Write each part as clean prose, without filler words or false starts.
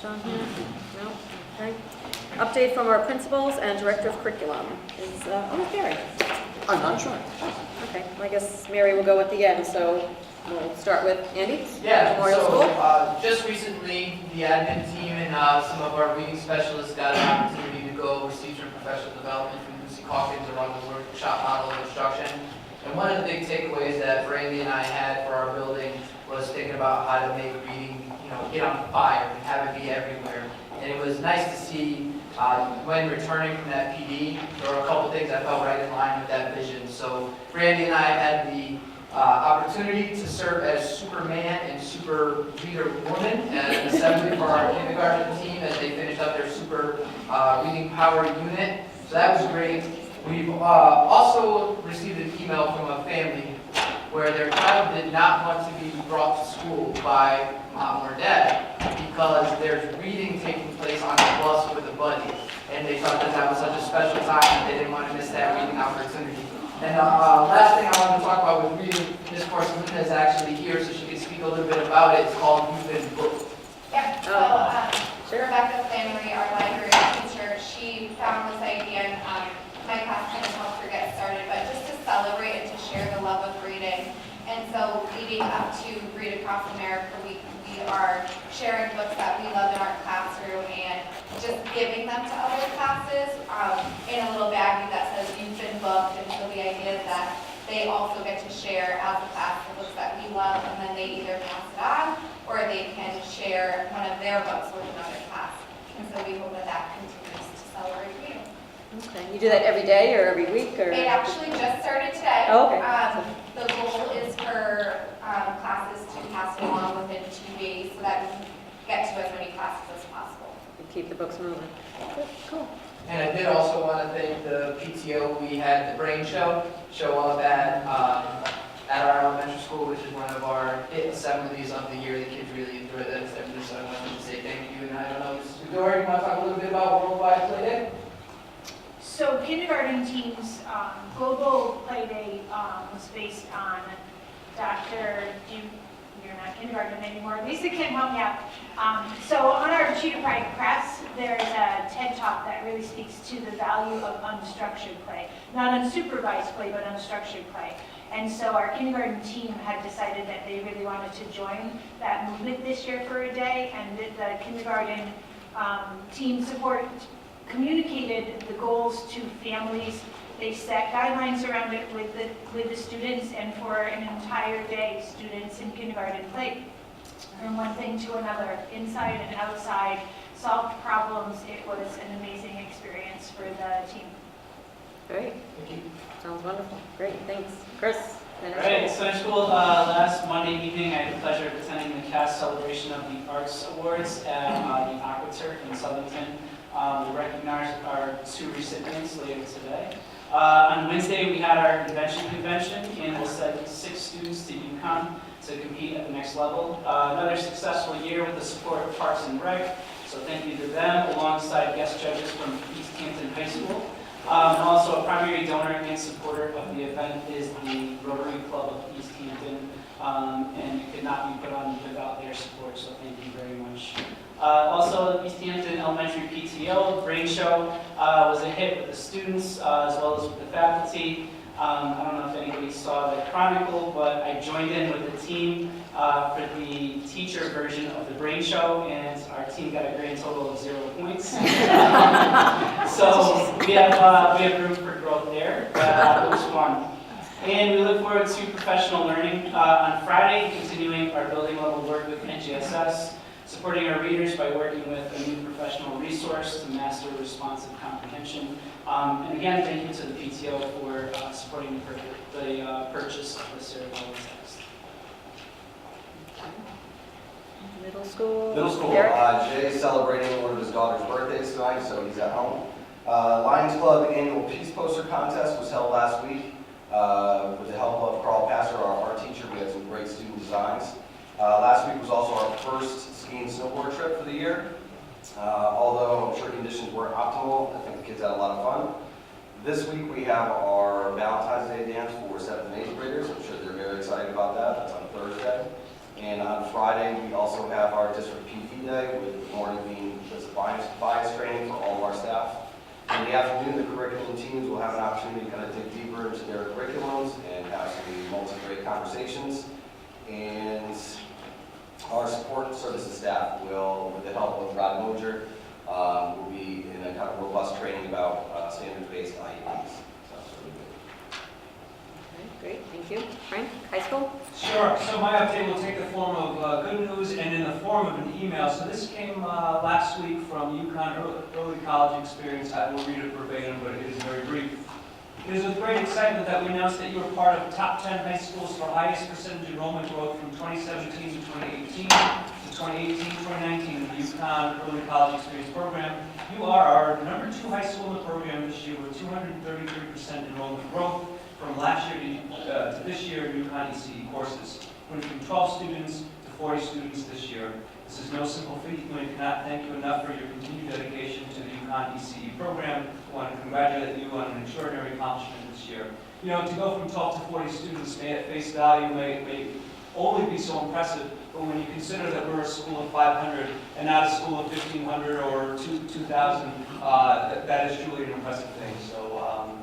on here? No? Okay. Update from our principals and director of curriculum is, who's Mary? I'm not sure. Okay, well, I guess Mary will go at the end, so we'll start with Andy. Yeah, Memorial so School. just recently, the admin team and some of our reading specialists got an opportunity to go receive some professional development from Lucy Calkins around the workshop model of instruction. And one of the big takeaways that Brandy and I had for our building was thinking about how to make reading, get on fire and have it be everywhere. And it was nice to see when returning from that PD, there were a couple things I felt right in line with that vision. So Brandy and I had the opportunity to serve as Superman and Super Reader Woman at an assembly for our kindergarten team as they finished up their Super Reading Power unit. So that was great. We've also received an email from a family where their child did not want to be brought to school by mom or dad because there's reading taking place on the bus with a buddy. And they thought that was such a special time that they didn't want to miss that reading opportunity. And last thing I wanted to talk about with reading, Ms. Porcelina is actually here, so she can speak a little bit about it. It's called You've Been Booked. Yeah, so Sure. Rebecca Flannery, our library teacher, she found this idea, and my class kind of helped her get started, but just to celebrate and to share the love of reading. And so leading up to Read Across America Week, we are sharing books that we love in our classroom and just giving them to other classes in a little baggie that says You've Been Booked. And so the idea is that they also get to share as a class the books that we love, and then they either pass it on or they can share one of their books with another class. And so we hope that that continues to celebrate reading. Okay, you do that every day or every week or? It actually just started today. Oh, okay. The goal is for classes to pass it along within 2 days so that we can get to as many classes as possible. Keep the books moving. Good, cool. And I did also want to thank the PTO. We had the Brain Show up at our elementary school, which is one of our hit assemblies of the year. The kids really enjoyed that assembly, so I wanted to say thank you. And I don't know, Mrs. Dory, you want to talk a little bit about Worldwide Play Day? So kindergarten teams, Global Play Day was based on Dr. You're not kindergarten anymore, Lisa can help me out. So on our Cheetah Pride Press, there's a TED Talk that really speaks to the value of unstructured play. Not unsupervised play, but unstructured play. And so our kindergarten team had decided that they really wanted to join that movement this year for a day, and the kindergarten team support communicated the goals to families. They set guidelines around it with the students, and for an entire day, students in kindergarten played from one thing to another, inside and outside, solved problems. It was an amazing experience for the team. Great. Thank you. Sounds wonderful. Great, thanks. Chris? All right, Center School, last Monday evening, I had the pleasure of attending the CAST celebration of the Arts Awards at the Aqua Turf in Southington. We recognized our 2 recipients later today. On Wednesday, we had our convention, and we'll send 6 students to UConn to compete at the next level. Another successful year with the support of Parks and Rec, so thank you to them, alongside guest judges from East Hampton High School. And also a primary donor and supporter of the event is the Rotary Club of East Hampton, and it could not be put on without their support, so thank you very much. Also, East Hampton Elementary PTO Brain Show was a hit with the students as well as with the faculty. I don't know if anybody saw the Chronicle, but I joined in with the team for the teacher version of the Brain Show, and our team got a grand total of 0 points. So we have room for growth there, but it was fun. And we look forward to professional learning on Friday, continuing our building level work with NGSS, supporting our readers by working with a new professional resource to master responsive comprehension. And again, thank you to the PTO for supporting the purchase of the cerebral text. Middle school? Middle school, Derek? Jay's celebrating one of his daughter's birthdays tonight, so he's at home. Lions Club annual Peace Poster Contest was held last week. With the help of Carl Passer, our art teacher, we had some great student designs. Last week was also our first ski and snowboard trip for the year. Although I'm sure conditions weren't optimal, I think the kids had a lot of fun. This week we have our Valentine's Day dance for 7th and 8th graders. I'm sure they're very excited about that. That's on Thursday. And on Friday, we also have our district PD day, with the morning being just bias training for all of our staff. In the afternoon, the curriculum teams will have an opportunity to kind of dig deeper into their curriculums and have some multi-grade conversations. And our support services staff will, with the help of Rod Moser, will be in a kind of robust training about standards-based IEPs. So that's really good. Okay, great, thank you. Frank, high school? Sure. So my update will take the form of good news and in the form of an email. So this came last week from UConn Early College Experience. I will read it verbatim, but it is very brief. It is with great excitement that we announce that you are part of the top 10 high schools for highest percentage enrollment growth from 2017 to 2018 to 2018-2019 in the UConn Early College Experience program. You are our #2 high school in the program this year with 233% enrollment growth from last year to this year in UConn ECE courses, went from 12 students to 40 students this year. This is no simple feat, and we cannot thank you enough for your continued dedication to the UConn ECE program. I want to congratulate you on an extraordinary accomplishment this year. You know, to go from 12 to 40 students may at face value may only be so impressive, but when you consider that we're a school of 500 and not a school of 1,500 or 2,000, that is truly an impressive thing. So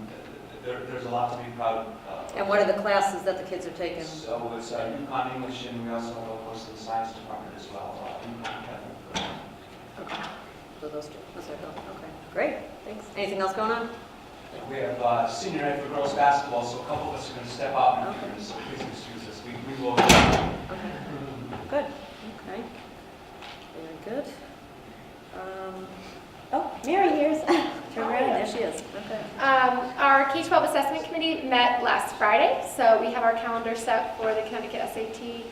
there's a lot to be proud of. And what are the classes that the kids are taking? So it's UConn English, and we also have, of course, the science department as well. UConn Catholic. Okay, so those two, okay, great, thanks. Anything else going on? We have senior night for girls basketball, so a couple of us are going to step out and Okay. do this, so please excuse us. We will. Okay, good, okay. Very good. Oh, Mary, here's, turn around, there she is, okay. Our K-12 assessment committee met last Friday, so we have our calendar set for the Connecticut SAT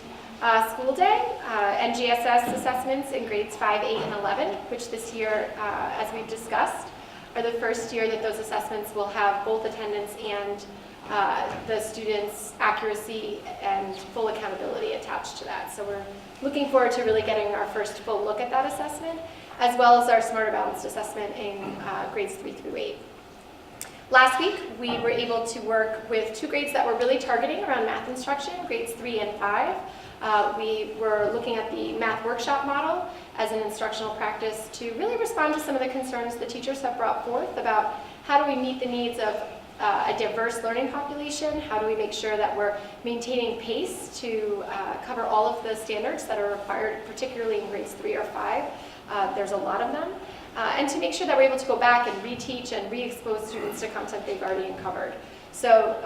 school day. NGSS assessments in grades 5, 8, and 11, which this year, as we've discussed, are the first year that those assessments will have both attendance and the students' accuracy and full accountability attached to that. So we're looking forward to really getting our first full look at that assessment, as well as our Smarter Balanced assessment in grades 3 through 8. Last week, we were able to work with 2 grades that were really targeting around math instruction, grades 3 and 5. We were looking at the math workshop model as an instructional practice to really respond to some of the concerns the teachers have brought forth about how do we meet the needs of a diverse learning population, how do we make sure that we're maintaining pace to cover all of the standards that are required, particularly in grades 3 or 5. There's a lot of them. And to make sure that we're able to go back and reteach and re-expose students to content they've already uncovered. So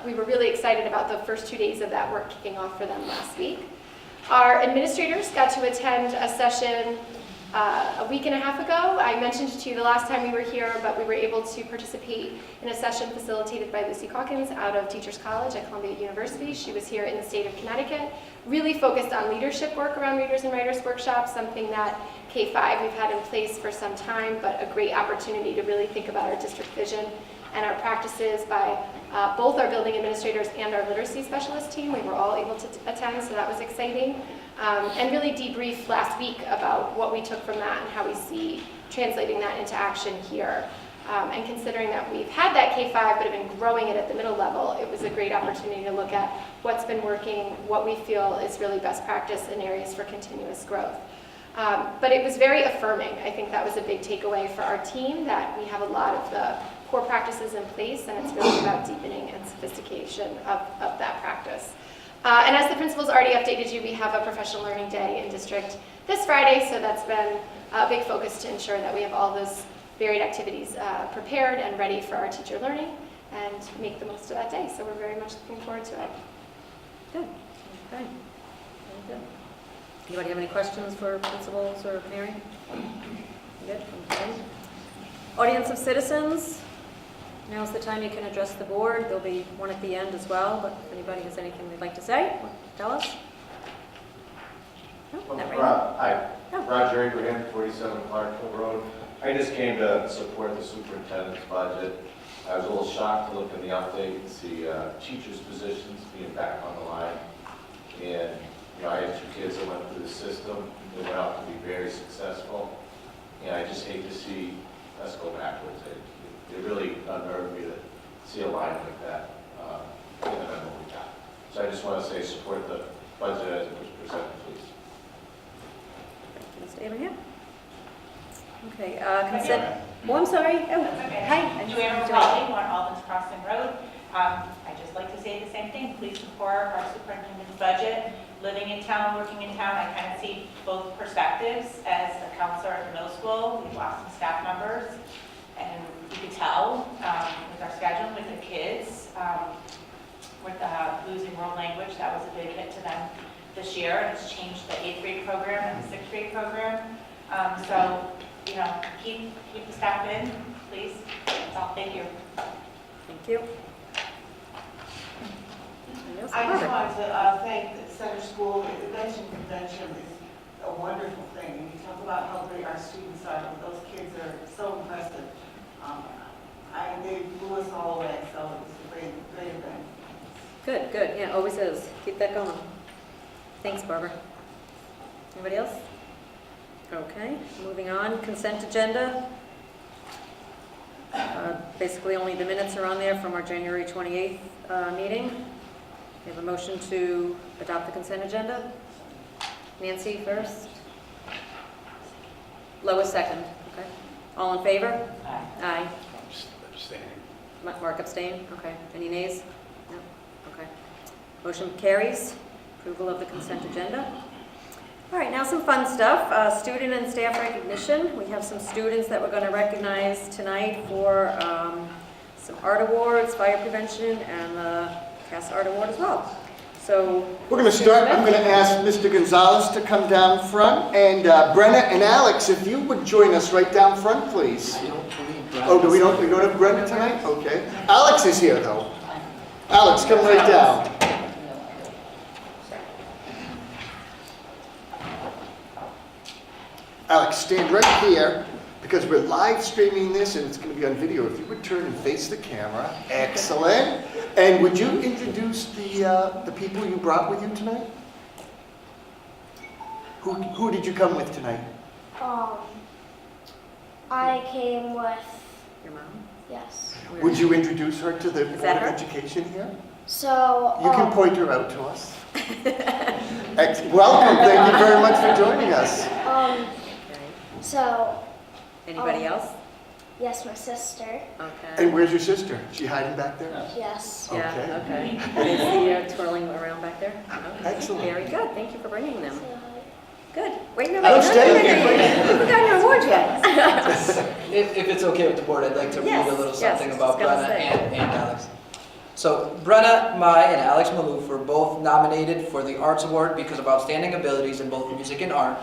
we were really excited about the first 2 days of that work kicking off for them last week. Our administrators got to attend a session a week and a half ago. I mentioned it to you the last time we were here, but we were able to participate in a session facilitated by Lucy Calkins out of Teachers College at Columbia University. She was here in the state of Connecticut, really focused on leadership work around Readers and Writers Workshops, something that K-5 we've had in place for some time, but a great opportunity to really think about our district vision and our practices by both our building administrators and our literacy specialist team. We were all able to attend, so that was exciting. And really debrief last week about what we took from that and how we see translating that into action here. And considering that we've had that K-5 but have been growing it at the middle level, it was a great opportunity to look at what's been working, what we feel is really best practice in areas for continuous growth. But it was very affirming. I think that was a big takeaway for our team, that we have a lot of the core practices in place, and it's really about deepening and sophistication of that practice. And as the principal's already updated you, we have a professional learning day in district this Friday, so that's been a big focus to ensure that we have all those varied activities prepared and ready for our teacher learning and make the most of that day. So we're very much looking forward to it. Good, okay, very good. Anybody have any questions for principals or Mary? Good, okay. Audience of citizens, now's the time you can address the board. There'll be one at the end as well, but if anybody has anything they'd like to say, tell us. No, not right now. Hi, No. Roger Abraham, 47 Clarkville Road. I just came to support the superintendent's budget. I was a little shocked to look in the update and see teachers' positions being back on the line. And I had 2 kids that went through the system. They went out to be very successful. And I just hate to see us go backwards. It really unnerved me to see a line like that in the memo we got. So I just want to say support the budget as it was presented, please. Mr. Abraham? Okay, consent, oh, I'm sorry, oh, That's okay. hi. Joanna Rowley, 1 Alden's Crossing Road. I'd just like to say the same thing. Please support our superintendent's budget. Living in town, working in town, I kind of see both perspectives. As a counselor at the middle school, we've lost some staff members, and you could tell with our schedule, with the kids, with losing world language, that was a big hit to them this year, and it's changed the 8th grade program and the 6th grade program. So, you know, keep the staff in, please. That's all. Thank you. Thank you. Anyone else? I just Barbara? wanted to thank the Center School Invention Convention is a wonderful thing. And you talk about how great our students are, but those kids are so impressive. They blew us all away, so it was a great event. Good, good, yeah, always is. Keep that going. Thanks, Barbara. Anybody else? Okay, moving on, consent agenda. Basically, only the minutes are on there from our January 28th meeting. We have a motion to adopt the consent agenda. Nancy first. Lois second, okay. All in favor? Aye. Aye. Abstaining. Mark abstain, okay. Any nays? No, okay. Motion carries. Approval of the consent agenda. All right, now some fun stuff. Student and staff recognition. We have some students that we're going to recognize tonight for some art awards, fire prevention, and the CAS Art Award as well. So We're going to start. I'm going to ask Mr. Gonzalez to come down front, and Brenna and Alex, if you would join us right down front, please. Oh, we don't have Brenna tonight? Okay. Alex is here, though. Alex, come right down. Alex, stand right here, because we're live streaming this, and it's going to be on video. If you would turn and face the camera. Excellent. And would you introduce the people you brought with you tonight? Who did you come with tonight? I came with, your mom? yes. Would you introduce her to the Is Board that of her? Education here? So, You can point her out to us. Welcome. Thank you very much for joining us. Okay. so, Anybody else? yes, my sister, Okay. And where's your sister? She hiding back there? yes. Yeah, okay. They see you twirling around back there? Okay. Excellent. Very good. Thank you for bringing them. So, Good. Wait, no, Outstanding. You haven't gotten your award yet. If it's okay with the board, I'd like to read Yes, a little yes, something I was about gonna Brenna say. and Alex. So Brenna, Mai, and Alex Malouf were both nominated for the Arts Award because of outstanding abilities in both music and art,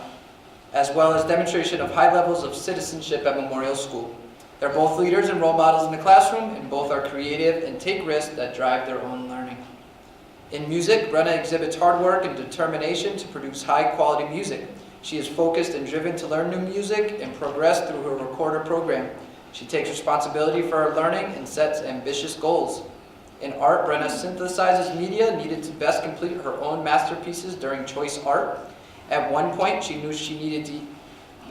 as well as demonstration of high levels of citizenship at Memorial School. They're both leaders and role models in the classroom, and both are creative and take risks that drive their own learning. In music, Brenna exhibits hard work and determination to produce high-quality music. She is focused and driven to learn new music and progress through her recorder program. She takes responsibility for her learning and sets ambitious goals. In art, Brenna synthesizes media needed to best complete her own masterpieces during choice art. At one point, she knew she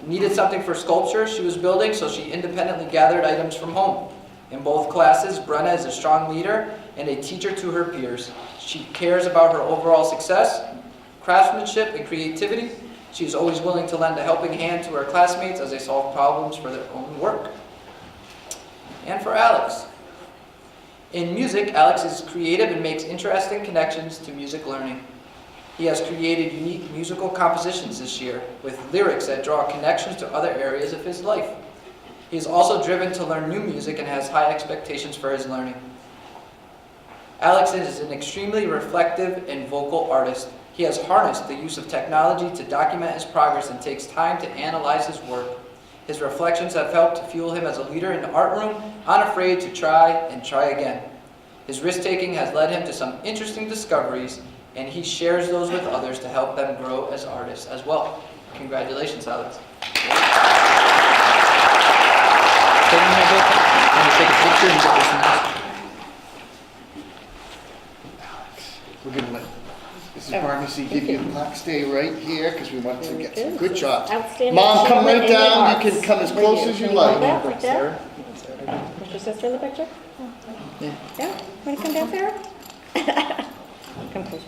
needed something for sculpture she was building, so she independently gathered items from home. In both classes, Brenna is a strong leader and a teacher to her peers. She cares about her overall success, craftsmanship, and creativity. She is always willing to lend a helping hand to her classmates as they solve problems for their own work. And for Alex. In music, Alex is creative and makes interesting connections to music learning. He has created unique musical compositions this year with lyrics that draw connections to other areas of his life. He is also driven to learn new music and has high expectations for his learning. Alex is an extremely reflective and vocal artist. He has harnessed the use of technology to document his progress and takes time to analyze his work. His reflections have helped to fuel him as a leader in the art room, unafraid to try and try again. His risk-taking has led him to some interesting discoveries, and he shares those with others to help them grow as artists as well. Congratulations, Alex. We're going to let Mrs. Barmesy give you a plaque. Stay right here, because we want to get some good shots. Outstanding Mom, come right achievement in the down. arts. You can come as Right close here. as you Can hold like. that like that? Is your sister in the picture? Yeah. Want to come down, Sarah? Come closer.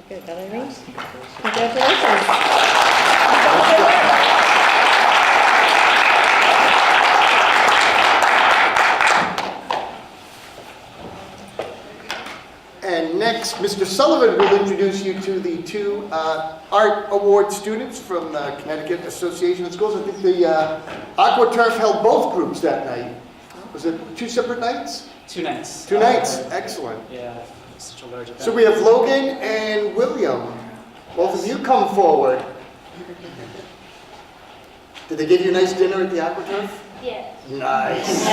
Good, Irene. Congratulations. And next, Mr. Sullivan will introduce you to the two art award students from the Connecticut Association of Schools. I think the AquaTurf held both groups that night. Was it 2 separate nights? 2 nights. 2 nights, excellent. Yeah, such a large event. So we have Logan and William. Both of you come forward. Did they give you a nice dinner at the AquaTurf? Yes. Nice.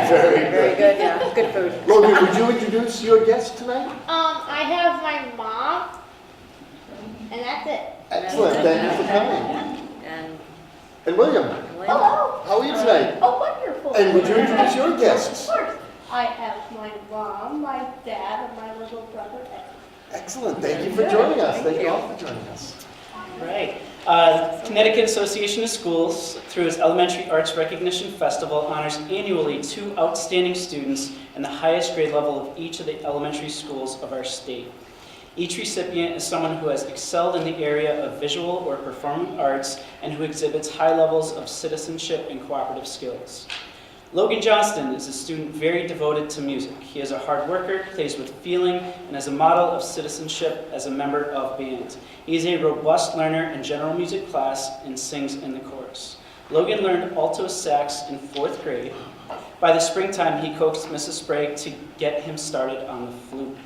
Very Very good. good, yeah, good food. Logan, would you introduce your guest tonight? I have my mom, and that's it. Excellent, thank you for coming. And William, Hello. how are you tonight? Oh, wonderful. And would you introduce your guests? Of course. I have my mom, my dad, and my little brother. Excellent, thank you for joining us. Thank you all for joining us. Right. Connecticut Association of Schools, through its Elementary Arts Recognition Festival, honors annually 2 outstanding students in the highest grade level of each of the elementary schools of our state. Each recipient is someone who has excelled in the area of visual or performing arts and who exhibits high levels of citizenship and cooperative skills. Logan Johnston is a student very devoted to music. He is a hard worker, plays with feeling, and is a model of citizenship as a member of band. He is a robust learner in general music class and sings in the chorus. Logan learned alto sax in 4th grade. By the springtime, he coaxed Mrs. Sprague to get him started on the flute.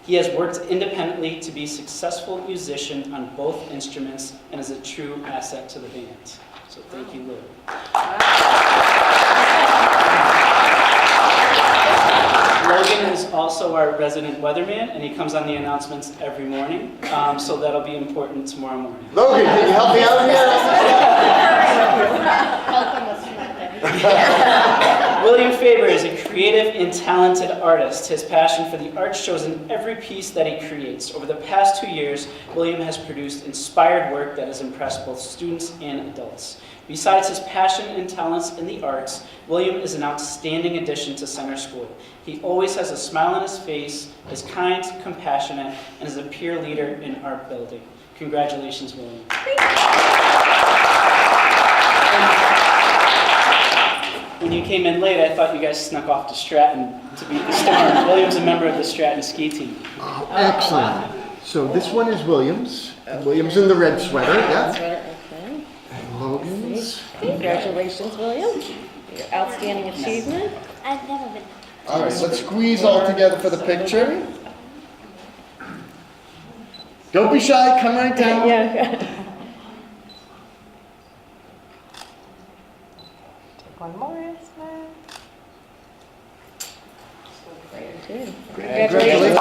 He has worked independently to be a successful musician on both instruments and is a true asset to the band. So thank you, Logan. Logan is also our resident weatherman, and he comes on the announcements every morning, so that'll be important tomorrow morning. Logan, can you help me out here? William Faber is a creative and talented artist. His passion for the arts shows in every piece that he creates. Over the past 2 years, William has produced inspired work that has impressed both students and adults. Besides his passion and talents in the arts, William is an outstanding addition to Center School. He always has a smile on his face, is kind, compassionate, and is a peer leader in our building. Congratulations, William. When you came in late, I thought you guys snuck off to Stratton to beat the storm. William's a member of the Stratton ski team. Oh, excellent. So this one is William's. William's in the red sweater, yeah? Okay. And Logan's. Congratulations, William. Your outstanding achievement. I've never been. All right, let's squeeze all together for the picture. Don't be shy, come right down. Yeah. Take one more. Good. Congratulations.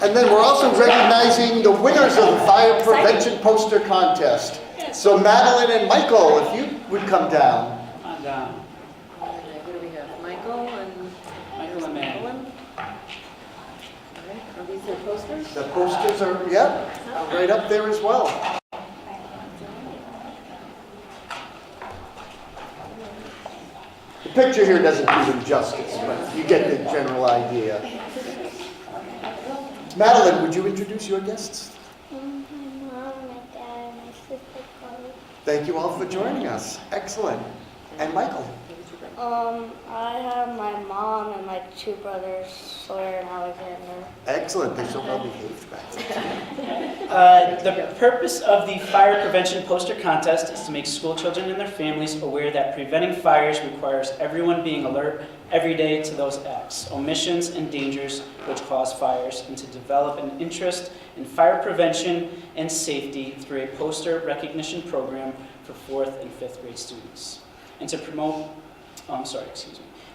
And then we're also recognizing the winners of the fire prevention poster contest. So Madeline and Michael, if you would come down. Come on down. What do we have? Michael and Madeline. All right, are these the posters? The posters are, yeah, right up there as well. The picture here doesn't do them justice, but you get the general idea. Madeline, would you introduce your guests? My mom, my dad, and my sister Chloe. Thank you all for joining us. Excellent. And Michael? I have my mom and my 2 brothers, Sawyer and Alexander. Excellent. They're so well behaved back there. The purpose of the fire prevention poster contest is to make school children and their families aware that preventing fires requires everyone being alert every day to those acts, omissions, and dangers which cause fires, and to develop an interest in fire prevention and safety through a poster recognition program for 4th and 5th grade students. And to promote,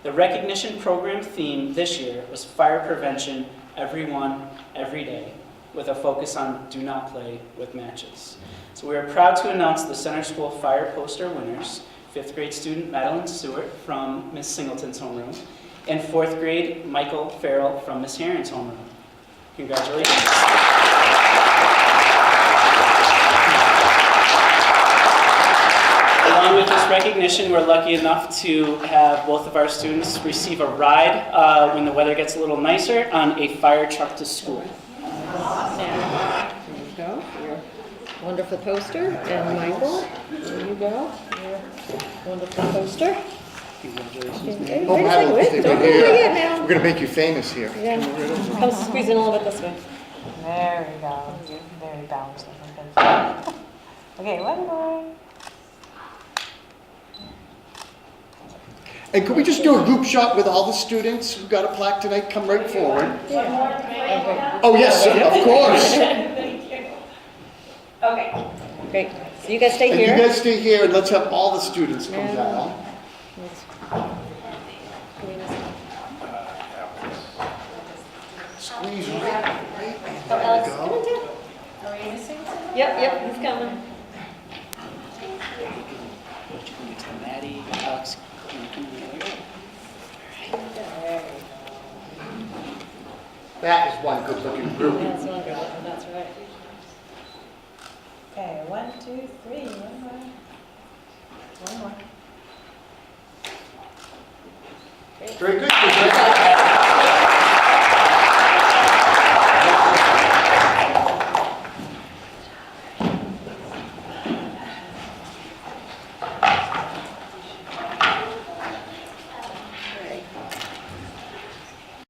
the recognition program theme this year was fire prevention, everyone, every day, with a focus on do not play with matches. So we are proud to announce the Center School Fire Poster winners, 5th grade student Madeline Stewart from Miss Singleton's homeroom, and 4th grade Michael Farrell from Miss Herron's homeroom. Congratulations. Along with this recognition, we're lucky enough to have both of our students receive a ride when the weather gets a little nicer on a fire truck to school. There you go, your wonderful poster and Michael. There you go, your wonderful poster. Congratulations, Okay, man. Oh, wait a Madeline, second, stay wait, don't right go here. away yet now. We're gonna make you famous here. Yeah, come squeeze in a little bit this way. There we go. Very balanced. Okay, one more. And could we just do a group shot with all the students who got a plaque tonight? Come right forward. Oh, yes, of course. Okay. Great, so you guys stay And you here. guys stay here and let's have all the students come Yeah. down. Squeeze right, Oh, Alex, there come we on go. down. Are we missing something? Yep, he's coming. What you can get to Maddie, Alex, come here. That is one good-looking group. That's wonderful, that's right. Okay, 1, 2, 3. One more. One more. Very good.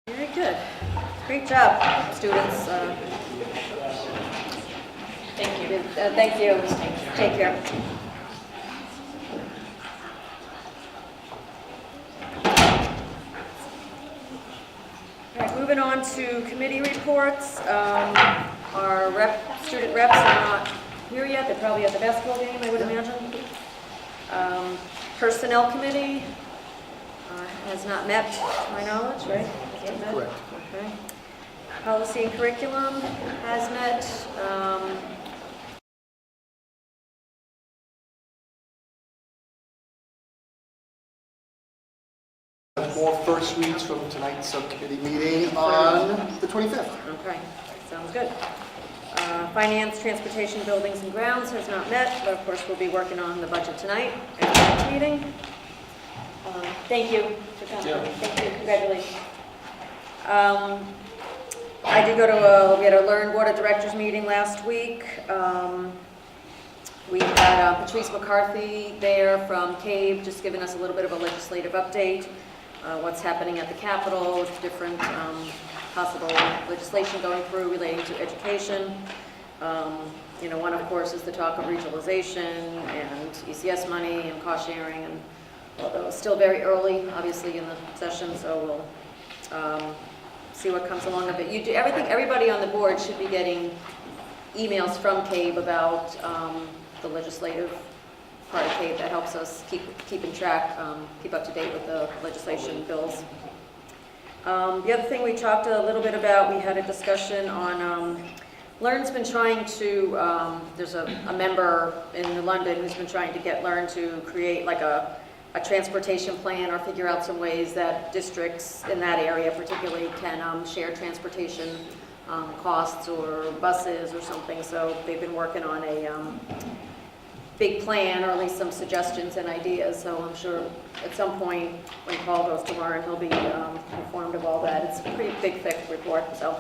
Very good. Great job, students. Thank you. Thank you. Take care. All right, moving on to committee reports. Our student reps are not here yet. They're probably at the basketball game, I would imagine. Personnel committee has not met, to my knowledge, right? Has it met? Correct. Okay. Policy and curriculum has met. More first reads from tonight's subcommittee meeting on the 25th. Okay, sounds good. Finance, transportation, buildings and grounds has not met, but of course we'll be working on the budget tonight at the next meeting. Thank you for coming. Yeah. Thank you, congratulations. I did go to we had a Learn Board of Directors meeting last week. We had Patrice McCarthy there from CABE, just giving us a little bit of a legislative update. What's happening at the Capitol, with different possible legislation going through relating to education. You know, one of course is the talk of regionalization and ECS money and cost sharing, and although it's still very early, obviously, in the session, so we'll see what comes along of it. Everybody on the board should be getting emails from CABE about the legislative part of CABE that helps us keep in track, keep up to date with the legislation bills. The other thing we talked a little bit about, we had a discussion on, Learn's been trying to, there's a member in London who's been trying to get Learn to create like a transportation plan or figure out some ways that districts in that area particularly can share transportation costs or buses or something. So they've been working on a big plan, or at least some suggestions and ideas. So I'm sure at some point when Paul goes to Learn, he'll be informed of all that. It's a pretty big, thick report. So,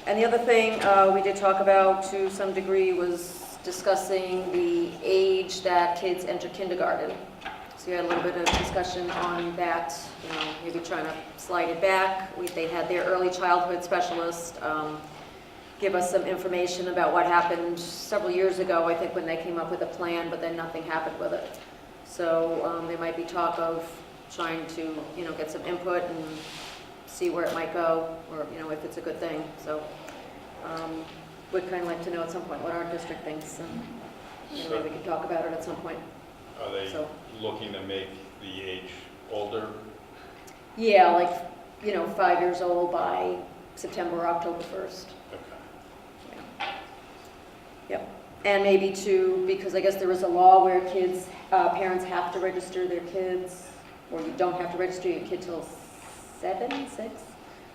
and the other thing we did talk about to some degree was discussing the age that kids enter kindergarten. So we had a little bit of discussion on that, you know, maybe trying to slide it back. They had their early childhood specialist give us some information about what happened several years ago, I think, when they came up with a plan, but then nothing happened with it. So there might be talk of trying to, you know, get some input and see where it might go, or, you know, if it's a good thing. So we'd kind of like to know at some point what our district thinks, and you know, maybe we could talk about it at some point. Are they looking to make the age older? Yeah, like, you know, 5 years old by September or October 1st. Okay. Yeah. Yep. And maybe too, because I guess there is a law where kids, parents have to register their kids, or you don't have to register your kid till 7, 6.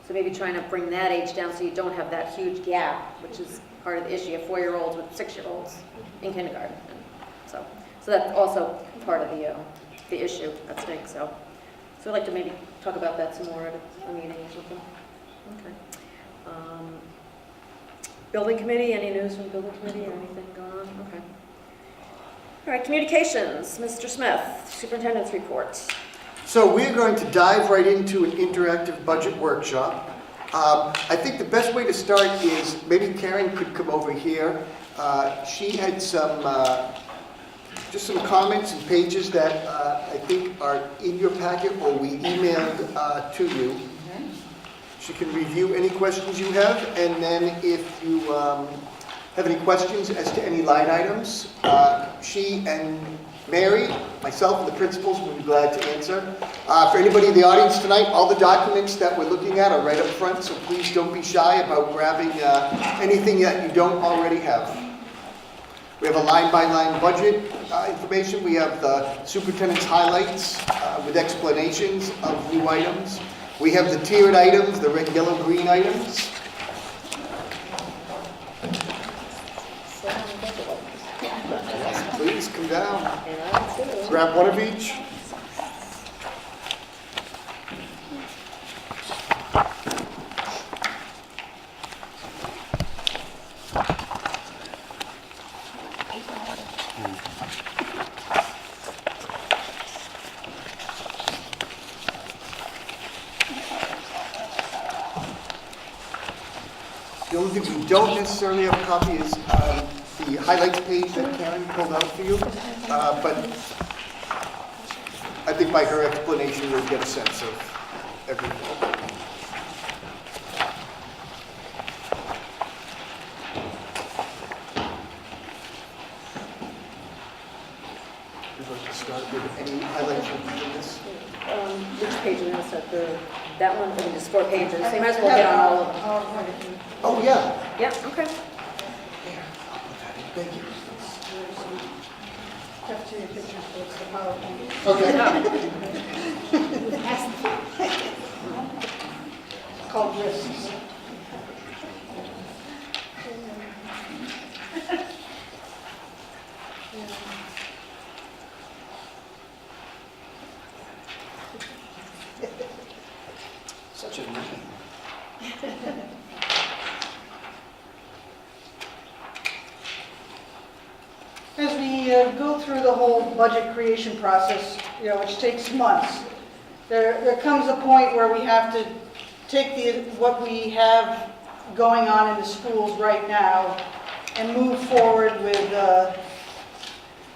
So maybe trying to bring that age down so you don't have that huge gap, which is part of the issue. You have 4-year-olds with 6-year-olds in kindergarten. And so So that's also part of the issue at stake, so. So I'd like to maybe talk about that some more at a meeting or something. Okay. Building committee, any news from the building committee or anything going on? Okay. All right, communications, Mr. Smith, superintendent's report. So we're going to dive right into an interactive budget workshop. I think the best way to start is maybe Karen could come over here. She had just some comments and pages that I think are in your packet or we emailed to you. She can review any questions you have, and then if you have any questions as to any line items, she and Mary, myself, and the principals will be glad to answer. For anybody in the audience tonight, all the documents that we're looking at are right up front, so please don't be shy about grabbing anything that you don't already have. We have a line-by-line budget information. We have the superintendent's highlights with explanations of new items. We have the tiered items, the red, yellow, green items. Please come down. Grab one of each. The only thing we don't necessarily have a copy is the highlights page that Karen pulled out for you, but I think by her explanation you'll get a sense of everything. Would you like to start with any highlights from this? Which page is this? That one, I mean, just 4 pages. So you might as well get on all of them. Oh, yeah. Yeah, okay. Thank you. Have to pictures, it's the PowerPoint. Okay. Called risks. Such a name. As we go through the whole budget creation process, which takes months, there comes a point where we have to take what we have going on in the schools right now and move forward with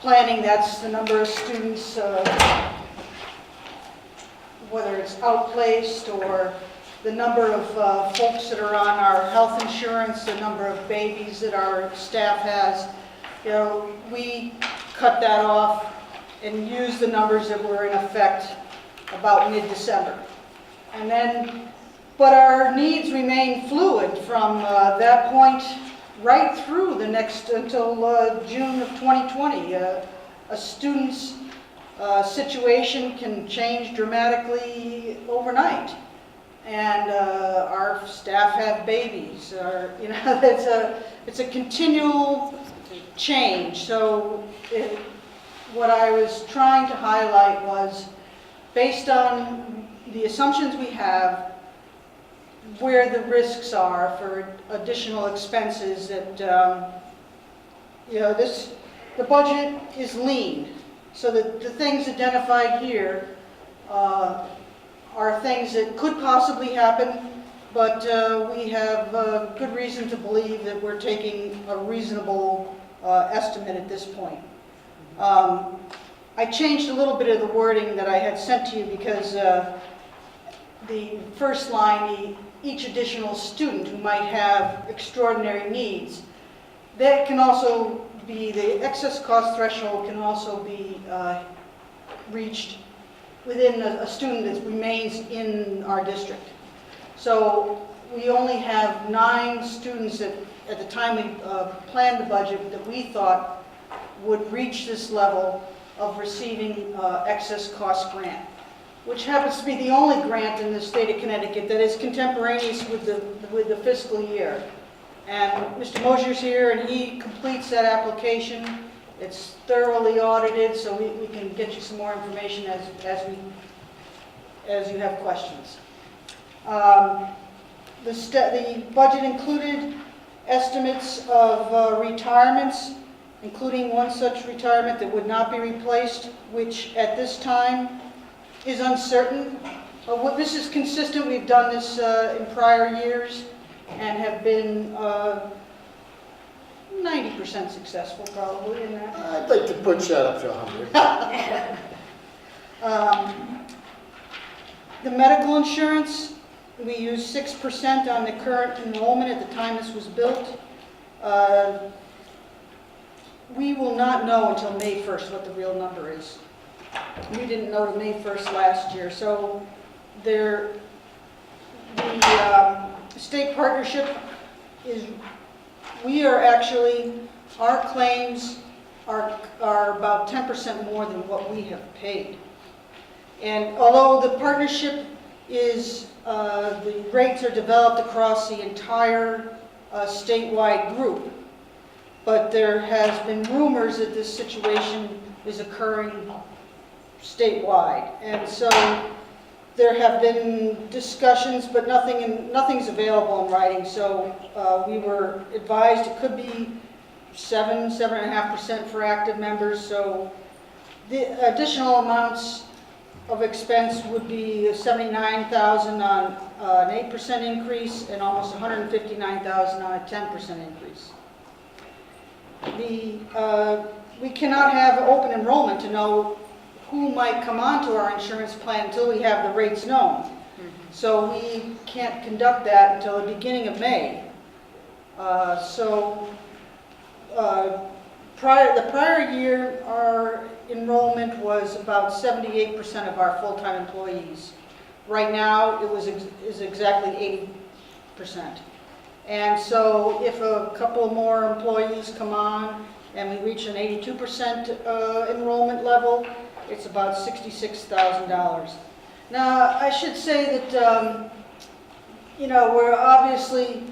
planning. That's the number of students, whether it's outplaced or the number of folks that are on our health insurance, the number of babies that our staff has. We cut that off and use the numbers that were in effect about mid-December. And then, but our needs remain fluid from that point right through the next, until June of 2020. A student's situation can change dramatically overnight. And our staff have babies. It's a continual change. So what I was trying to highlight was, based on the assumptions we have, where the risks are for additional expenses, that the budget is lean. So that the things identified here are things that could possibly happen, but we have good reason to believe that we're taking a reasonable estimate at this point. I changed a little bit of the wording that I had sent to you because the first line, each additional student who might have extraordinary needs, that can also be, the excess cost threshold can also be reached within a student that remains in our district. So we only have 9 students that, at the time we planned the budget, that we thought would reach this level of receiving excess cost grant, which happens to be the only grant in the state of Connecticut that is contemporaneous with the fiscal year. And Mr. Mosier's here, and he completes that application. It's thoroughly audited, so we can get you some more information as you have questions. The budget included estimates of retirements, including one such retirement that would not be replaced, which at this time is uncertain. This is consistent. We've done this in prior years and have been 90% successful probably in that. I'd like to push that up to 100. The medical insurance, we use 6% on the current enrollment at the time this was built. We will not know until May 1st what the real number is. We didn't know to May 1st last year, so the state partnership is, our claims are about 10% more than what we have paid. And although the partnership is, the rates are developed across the entire statewide group, but there has been rumors that this situation is occurring statewide. And so there have been discussions, but nothing's available in writing. So we were advised it could be 7.5% for active members. So the additional amounts of expense would be $79,000 on an 8% increase and almost $159,000 on a 10% increase. We cannot have open enrollment to know who might come onto our insurance plan until we have the rates known. So we can't conduct that until the beginning of May. The prior year, our enrollment was about 78% of our full-time employees. Right now, is exactly 80%. And so if a couple more employees come on and we reach an 82% enrollment level, it's about $66,000. Now, I should say that, we're obviously,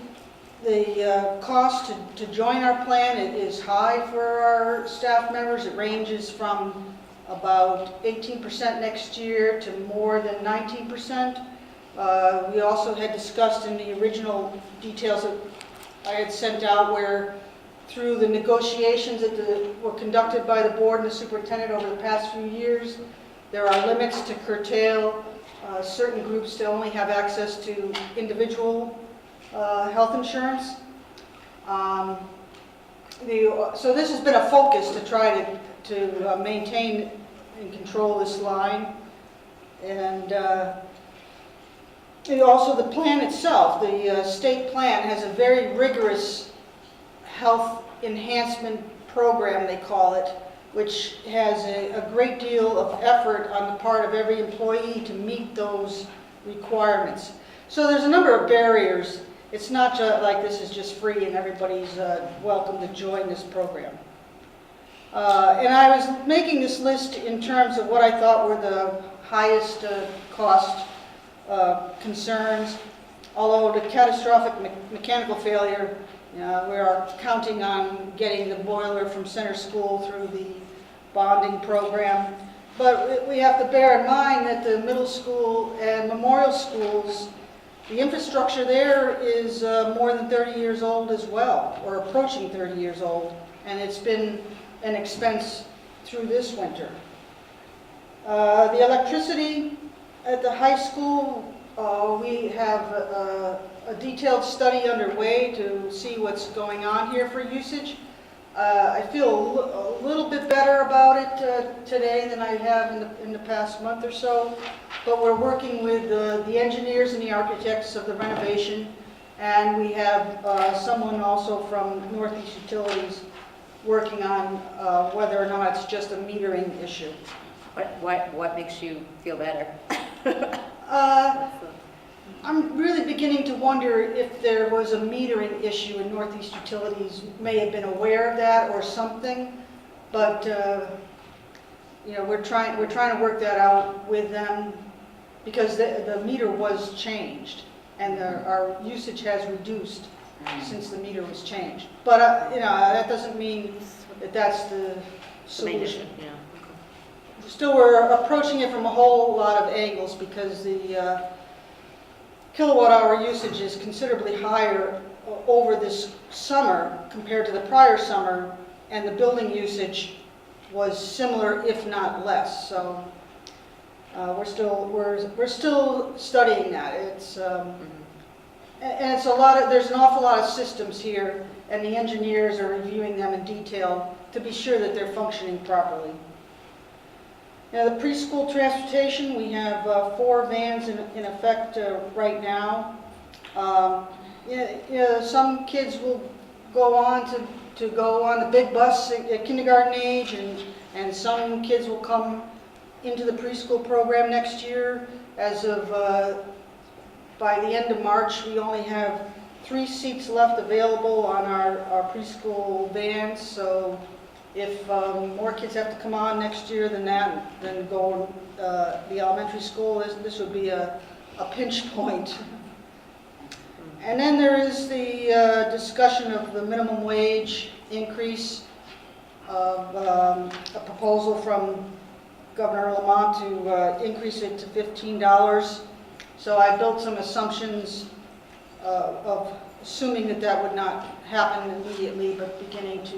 the cost to join our plan is high for our staff members. It ranges from about 18% next year to more than 19%. We also had discussed in the original details that I had sent out where through the negotiations that were conducted by the board and the superintendent over the past few years, there are limits to curtail certain groups to only have access to individual health insurance. So this has been a focus to try to maintain and control this line. And also the plan itself, the state plan has a very rigorous health enhancement program, they call it, which has a great deal of effort on the part of every employee to meet those requirements. So there's a number of barriers. It's not just like this is just free and everybody's welcome to join this program. And I was making this list in terms of what I thought were the highest cost concerns. Although the catastrophic mechanical failure, we are counting on getting the boiler from center school through the bonding program. But we have to bear in mind that the middle school and memorial schools, the infrastructure there is more than 30 years old as well, or approaching 30 years old, and it's been an expense through this winter. The electricity at the high school, we have a detailed study underway to see what's going on here for usage. I feel a little bit better about it today than I have in the past month or so, but we're working with the engineers and the architects of the renovation, and we have someone also from Northeast Utilities working on whether or not it's just a metering issue. What makes you feel better? I'm really beginning to wonder if there was a metering issue and Northeast Utilities may have been aware of that or something, but we're trying to work that out with them because the meter was changed and our usage has reduced since the meter was changed. But that doesn't mean that that's the The main issue, solution. yeah. Still, we're approaching it from a whole lot of angles because the kilowatt hour usage is considerably higher over this summer compared to the prior summer, and the building usage was similar, if not less. So we're still studying that. It's and it's a lot of, there's an awful lot of systems here, and the engineers are reviewing them in detail to be sure that they're functioning properly. Now, the preschool transportation, we have 4 vans in effect right now. Some kids will go on to go on the big bus at kindergarten age, and some kids will come into the preschool program next year. As of by the end of March, we only have 3 seats left available on our preschool vans. So if more kids have to come on next year than go the elementary school, this would be a pinch point. And then there is the discussion of the minimum wage increase of a proposal from Governor Lamont to increase it to $15. So I built some assumptions of assuming that would not happen immediately, but beginning to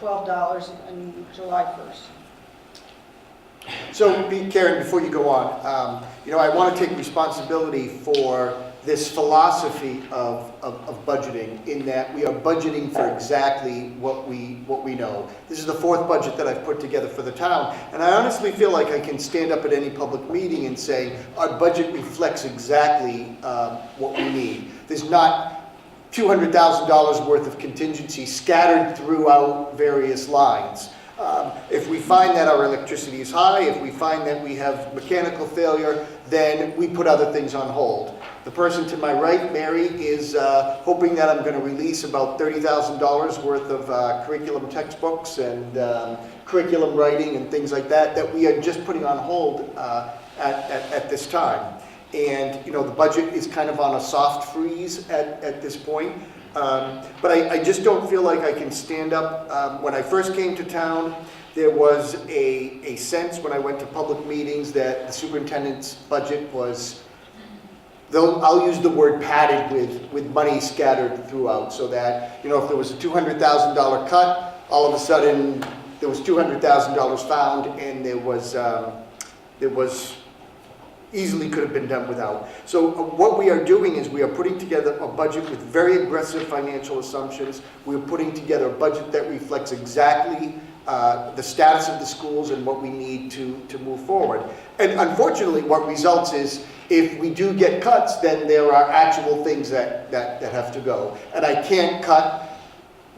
$12 on July 1st. So, Karen, before you go on, I want to take responsibility for this philosophy of budgeting, in that we are budgeting for exactly what we know. This is the 4th budget that I've put together for the town, and I honestly feel like I can stand up at any public meeting and say our budget reflects exactly what we need. There's not $200,000 worth of contingency scattered throughout various lines. If we find that our electricity is high, if we find that we have mechanical failure, then we put other things on hold. The person to my right, Mary, is hoping that I'm going to release about $30,000 worth of curriculum textbooks and curriculum writing and things like that we are just putting on hold at this time. And, the budget is kind of on a soft freeze at this point. But I just don't feel like I can stand up. When I first came to town, there was a sense when I went to public meetings that the superintendent's budget was, I'll use the word padded with money scattered throughout, so that, if there was a $200,000 cut, all of a sudden there was $200,000 found, and there was easily could have been done without. So what we are doing is we are putting together a budget with very aggressive financial assumptions. We are putting together a budget that reflects exactly the status of the schools and what we need to move forward. And unfortunately, what results is if we do get cuts, then there are actual things that have to go. And I can't cut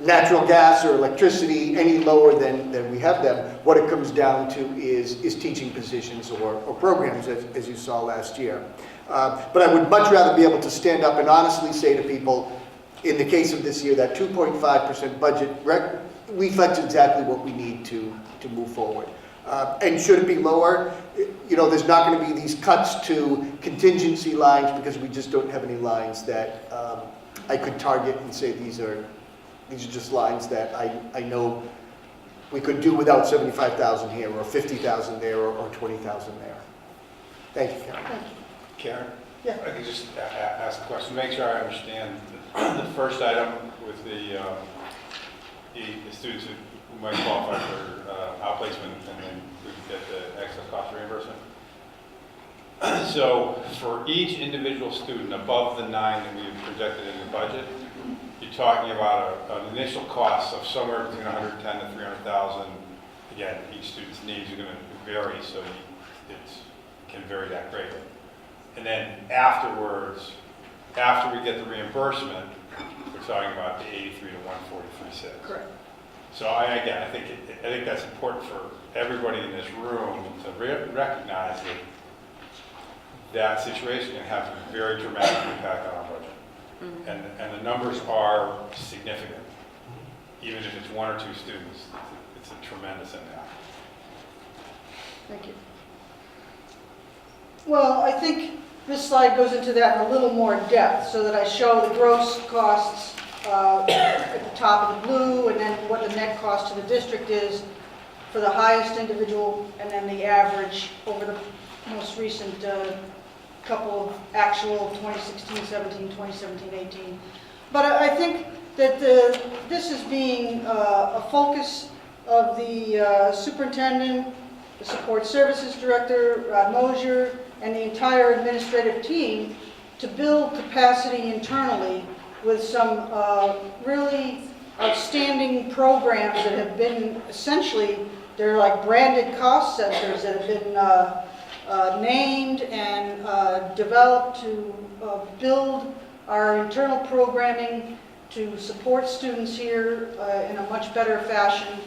natural gas or electricity any lower than we have them. What it comes down to is teaching positions or programs, as you saw last year. But I would much rather be able to stand up and honestly say to people, in the case of this year, that 2.5% budget reflects exactly what we need to move forward. And should it be lower, there's not going to be these cuts to contingency lines, because we just don't have any lines that I could target and say these are just lines that I know we could do without 75,000 here, or 50,000 there, or 20,000 there. Thank you, Karen. Thank you. Karen? Yeah. I could just ask a question, make sure I understand the first item with the students who might qualify for outplacement, and then we could get the excess cost reimbursement. So for each individual student above the 9 that we've projected in the budget, you're talking about an initial cost of somewhere between 110 to 300,000. Again, each student's needs are going to vary, so it can vary that greatly. And then afterwards, after we get the reimbursement, we're talking about the 83 to 143.6. Correct. So I think that's important for everybody in this room to recognize that situation can have a very dramatic impact on our budget. Mm-hmm. And the numbers are significant. Even if it's 1 or 2 students, it's a tremendous impact. Thank you. Well, I think this slide goes into that in a little more depth, so that I show the gross costs at the top of the blue, and then what the net cost to the district is. for the highest individual, and then the average over the most recent couple of actual 2016, 17, 2017, 18. But I think that this is being a focus of the superintendent, the support services director, Rod Mosier, and the entire administrative team to build capacity internally with some really outstanding programs that have been essentially, they're like branded cost centers that have been named and developed to build our internal programming to support students here in a much better fashion.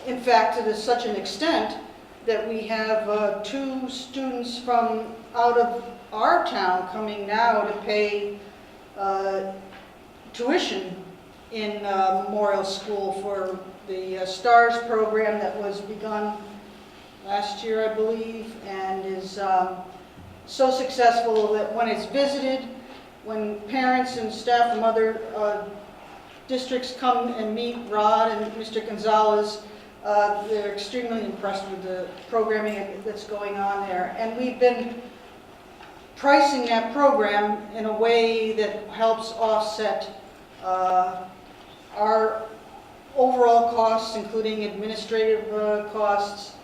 In fact, to such an extent that we have 2 students from out of our town coming now to pay tuition in Memorial School for the STARS program that was begun last year, I believe, and is so successful that when it's visited, when parents and staff from other districts come and meet Rod and Mr. Gonzalez, they're extremely impressed with the programming that's going on there. And we've been pricing that program in a way that helps offset our overall costs, including administrative costs,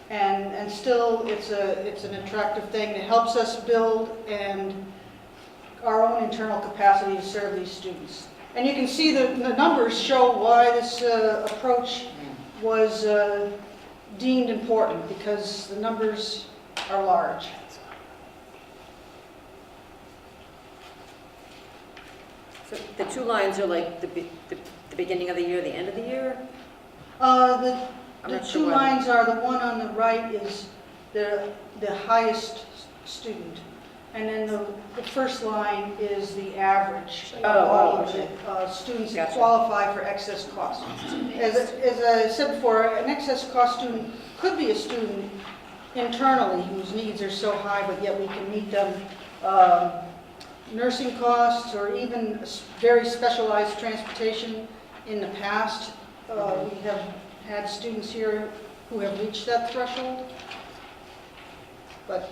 and still it's an attractive thing. It helps us build and our own internal capacity to serve these students. And you can see the numbers show why this approach was deemed important, because the numbers are large. So the 2 lines are like the beginning of the year, the end of the year? The I'm not 2 sure where- lines are, the one on the right is the highest student. And then the first line is the average of all of the students that Gotcha. qualify for excess cost. As I said before, an excess cost student could be a student internally whose needs are so high, but yet we can meet them. Nursing costs or even very specialized transportation. In the past, we have had students here who have reached that threshold. But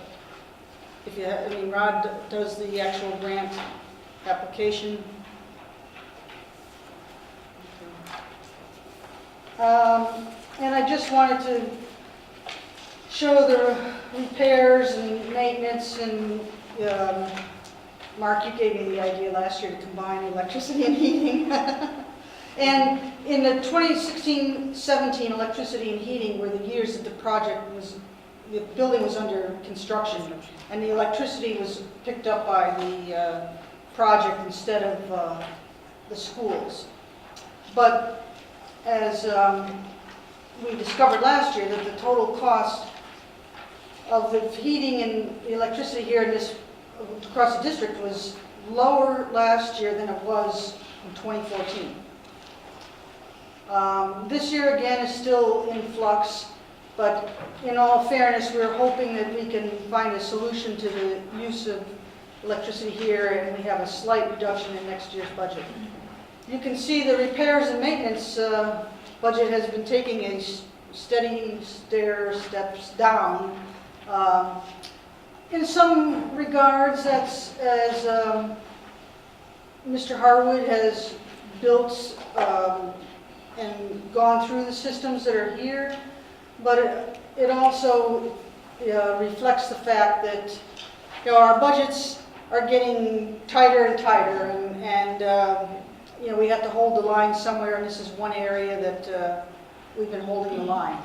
if you, I mean, Rod does the actual grant application. And I just wanted to show the repairs and maintenance, and Mark, you gave me the idea last year to combine electricity and heating. And in the 2016-17 electricity and heating were the years that the building was under construction, and the electricity was picked up by the project instead of the schools. But as we discovered last year, that the total cost of the heating and the electricity here in this across the district was lower last year than it was in 2014. This year again is still in flux, but in all fairness, we're hoping that we can find a solution to the use of electricity here, and we have a slight reduction in next year's budget. You can see the repairs and maintenance budget has been taking a steady steps down. In some regards, that's as Mr. Harwood has built and gone through the systems that are here, but it also reflects the fact that our budgets are getting tighter and tighter, and we have to hold the line somewhere, and this is one area that we've been holding the line.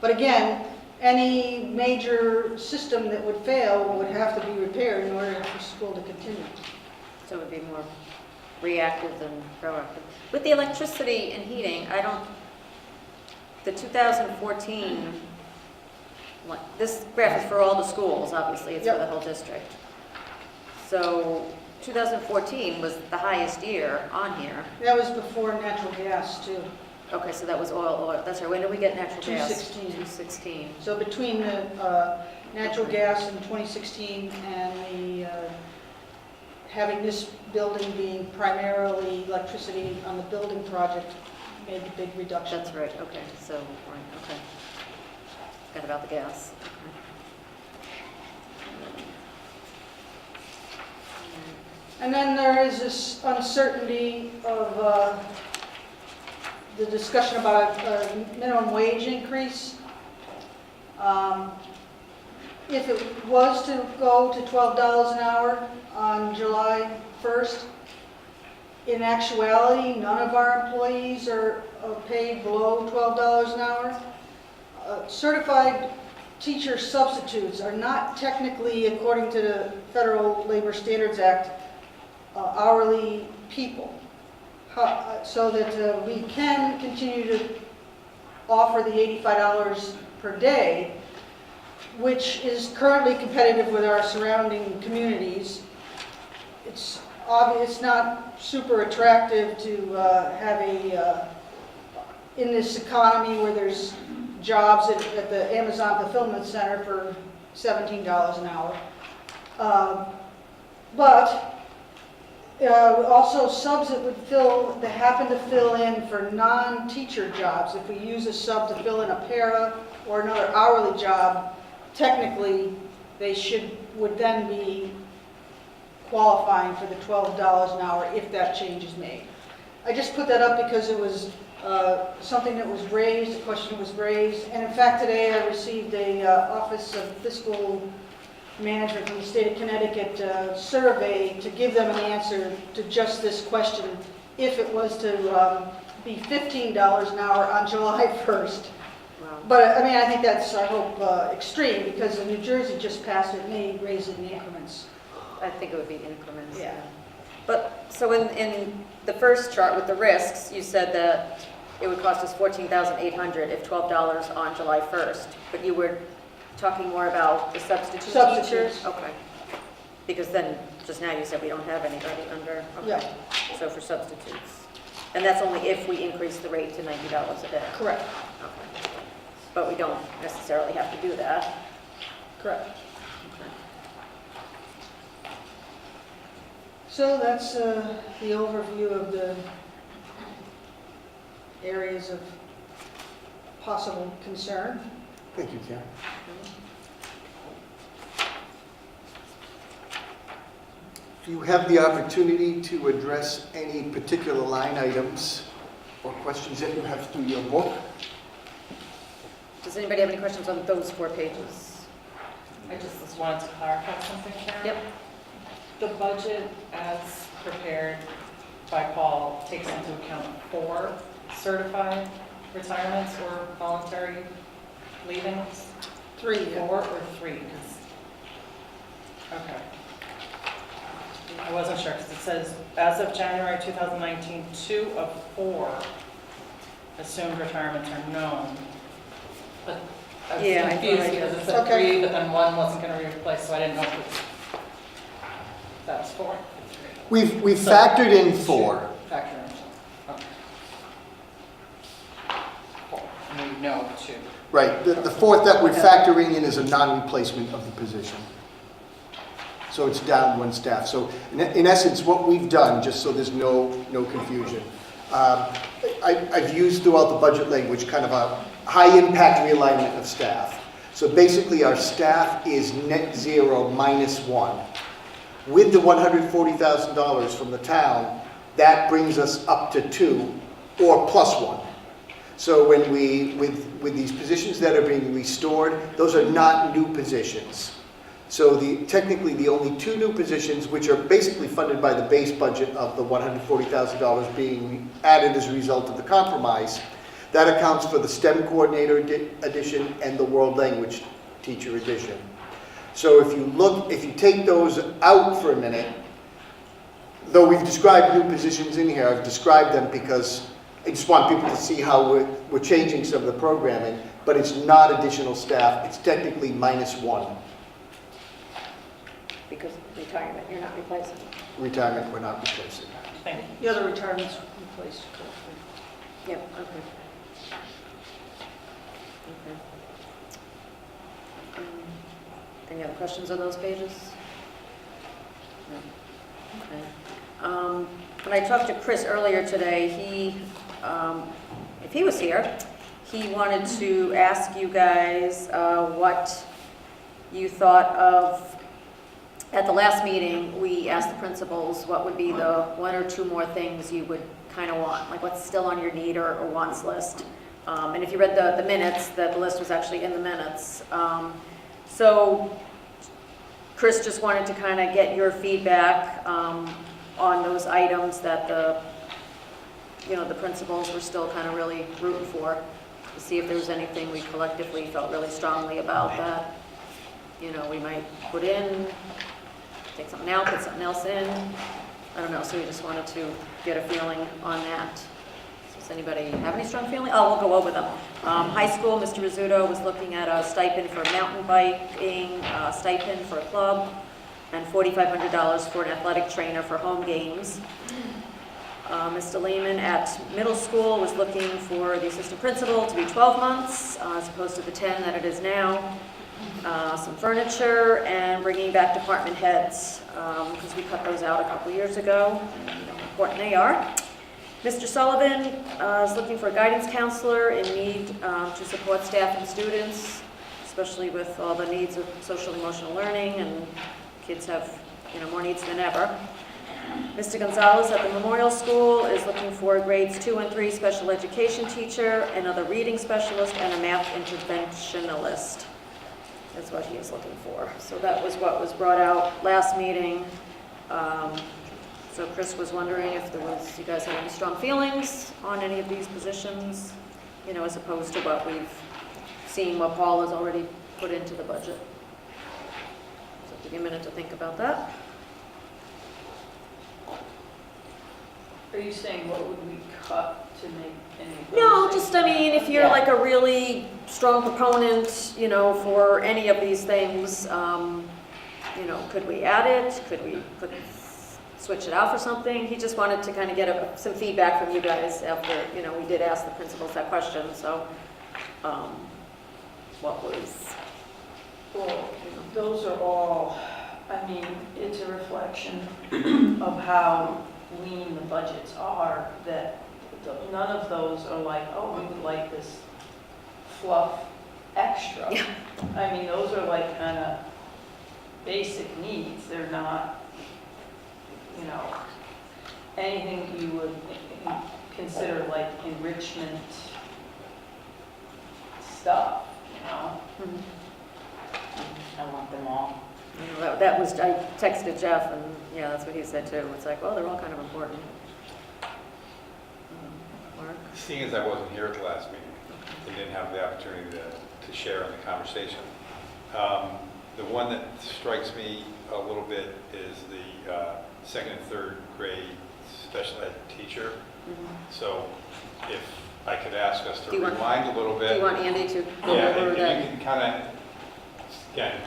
But again, any major system that would fail would have to be repaired in order for school to continue. So it would be more reactive than proactive. With the electricity and heating, the 2014, this graph is for all the schools, obviously, it's for the whole district. So 2014 was the highest year on here. That was before natural gas, too. Okay, so that was oil. That's right. When did we get natural gas? 2016. 2016. So between the natural gas in 2016 and the having this building being primarily electricity on the building project, made the big reduction. That's right, okay, so, right, okay. Forgot about the gas. And then there is this uncertainty of the discussion about a minimum wage increase. If it was to go to $12 an hour on July 1st, in actuality, none of our employees are paid below $12 an hour. Certified teacher substitutes are not technically, according to the Federal Labor Standards Act, hourly people. So that we can continue to offer the $85 per day, which is currently competitive with our surrounding communities. It's obvious, it's not super attractive to have in this economy where there's jobs at the Amazon Fulfillment Center for $17 an hour. But also subs that happen to fill in for non-teacher jobs. If we use a sub to fill in a para or another hourly job, technically they would then be qualifying for the $12 an hour if that change is made. I just put that up because it was something that was raised, a question was raised, and in fact today I received a Office of Fiscal Management from the state of Connecticut survey to give them an answer to just this question, if it was to be $15 an hour on July 1st. Wow. But I mean, I think that's, I hope, extreme, because New Jersey just passed it, may raise it in increments. I think it would be increments. Yeah. But, so in the first chart with the risks, you said that it would cost us $14,800 if $12 on July 1st, but you were talking more about the substitute Substitutes. teachers? Okay. Because then, just now you said we don't have anybody under, okay. Yeah. So for substitutes. And that's only if we increase the rate to $90 a day? Correct. Okay. But we don't necessarily have to do that? Correct. Okay. So that's the overview of the areas of possible concern. Thank you, Karen. You have the opportunity to address any particular line items or questions that you have through your book. Does anybody have any questions on those 4 pages? I just wanted to clarify something, Karen. Yep. The budget as prepared by Paul takes into account 4 certified retirements or voluntary leavings? 3. 4 or 3? Okay. I wasn't sure because it says, as of January 2019, 2 of 4 assumed retirements are known. But I was Yeah, I confused thought I because did. it said Okay. 3, but then 1 wasn't going to be replaced, so I didn't know if that was 4. We've So- factored in 4. Factor in 4. Okay. 4. And we know 2. Right, the 4th that we're factoring in is a non-replacement of the position. So it's down 1 staff. So in essence, what we've done, just so there's no confusion, I've used throughout the budget language kind of a high-impact realignment of staff. So basically, our staff is net zero -1. With the $140,000 from the town, that brings us up to 2 or +1. So when with these positions that are being restored, those are not new positions. So technically the only 2 new positions, which are basically funded by the base budget of the $140,000 being added as a result of the compromise, that accounts for the STEM coordinator addition and the world language teacher addition. So if you take those out for a minute, though we've described new positions in here, I've described them because I just want people to see how we're changing some of the programming, but it's not additional staff, it's technically -1. Because retirement, you're not replacing. Retirement, we're not replacing. Thank you. The other retirements replaced. Yep, okay. Okay. Any other questions on those pages? No. Okay. When I talked to Chris earlier today, he if he was here, he wanted to ask you guys what you thought of, at the last meeting, we asked the principals what would be the 1 or 2 more things you would kind of want, like what's still on your need or wants list. And if you read the minutes, the list was actually in the minutes. So Chris just wanted to kind of get your feedback on those items that the principals were still kind of really rooting for, to see if there was anything we collectively felt really strongly about that, we might put in, take something out, put something else in. I don't know, so we just wanted to get a feeling on that. Does anybody have any strong feeling? Oh, we'll go over them. High school, Mr. Rizzuto was looking at a stipend for mountain biking, a stipend for a club, and $4,500 for an athletic trainer for home games. Mr. Lehman at middle school was looking for the assistant principal to be 12 months, as opposed to the 10 that it is now. Some furniture, and bringing back department heads, because we cut those out a couple years ago, and you know how important they are. Mr. Sullivan is looking for a guidance counselor in need to support staff and students, especially with all the needs of social and emotional learning, and kids have more needs than ever. Mr. Gonzalez at the Memorial School is looking for a grades 2 and 3 special education teacher, another reading specialist, and a math interventionalist. That's what he is looking for. So that was what was brought out last meeting. So Chris was wondering if you guys had any strong feelings on any of these positions, as opposed to what we've seen, what Paul has already put into the budget. So give you a minute to think about that. Are you saying what would we cut to make any of those No, things? just, if you're like a really strong proponent, for any of these things, could we add it? Could we switch it out for something? He just wanted to kind of get some feedback from you guys after, we did ask the principals that question, so, what was? Well, those are all, it's a reflection of how lean the budgets are, that none of those are like, oh, we would like this fluff extra. Yeah. Those are like kind of basic needs. They're not, anything you would consider like enrichment stuff, Mhm. I want them all. That was, I texted Jeff, and yeah, that's what he said too. It's like, well, they're all kind of important. Mark? Seeing as I wasn't here at the last meeting and didn't have the opportunity to share in the conversation, the one that strikes me a little bit is the second and third grade special ed teacher. Mhm. So if I could ask us to Do you want- rewind a little bit. Do you want Andy to go Yeah, over if that? you can kind of, again,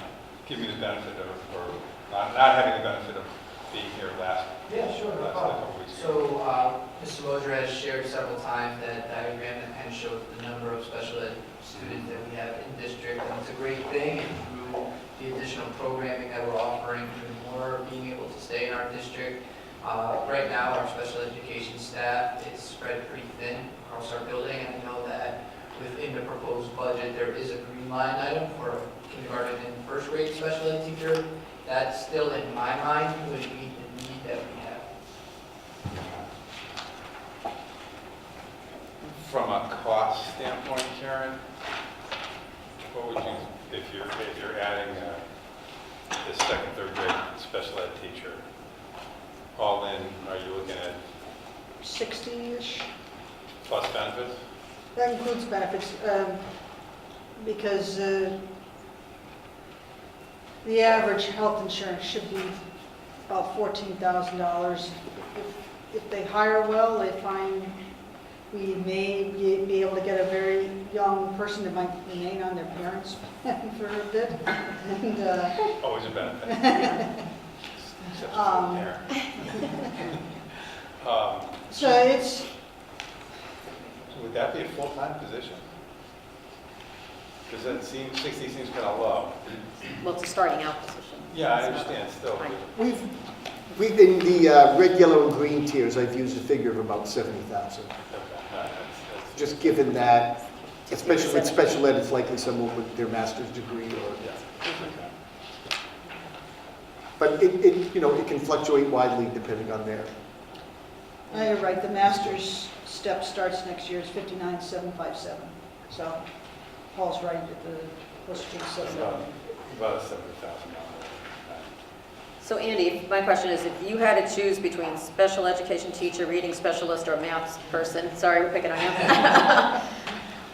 give me the benefit of, or not having the benefit of being here last couple weeks ago. So, Mr. Moser has shared several times that diagram that kind of shows the number of special ed students that we have in district, and it's a great thing, and through the additional programming that we're offering, even more being able to stay in our district. Right now, our special education staff is spread pretty thin across our building, and I know that within the proposed budget, there is a green line item for kindergarten and first grade special ed teacher. That's still, in my mind, would meet the need that we have. From a cost standpoint, Karen, what would you, if you're adding this second, third grade special ed teacher, all in, are you looking at 60-ish. plus benefits? That includes benefits, because the average health insurance should be about $14,000. If they hire well, they find we may be able to get a very young person that might remain on their parents for a bit. And, Always a benefit. Except for the parent. so it's, Would that be a full-time position? Because that 60 seems kind of low. Well, it's a starting out position. Yeah, I understand still. Right. We've in the red, yellow, and green tiers, I've used a figure of about 70,000. Okay, no, that's just given that, especially with special ed, it's likely someone with their master's degree or, but it can fluctuate widely depending on their. You're right, the master's step starts next year, it's 59,757. So Paul's right at the close to 7. About $70,000. So Andy, my question is, if you had to choose between special education teacher, reading specialist, or math person, sorry, we're picking on you.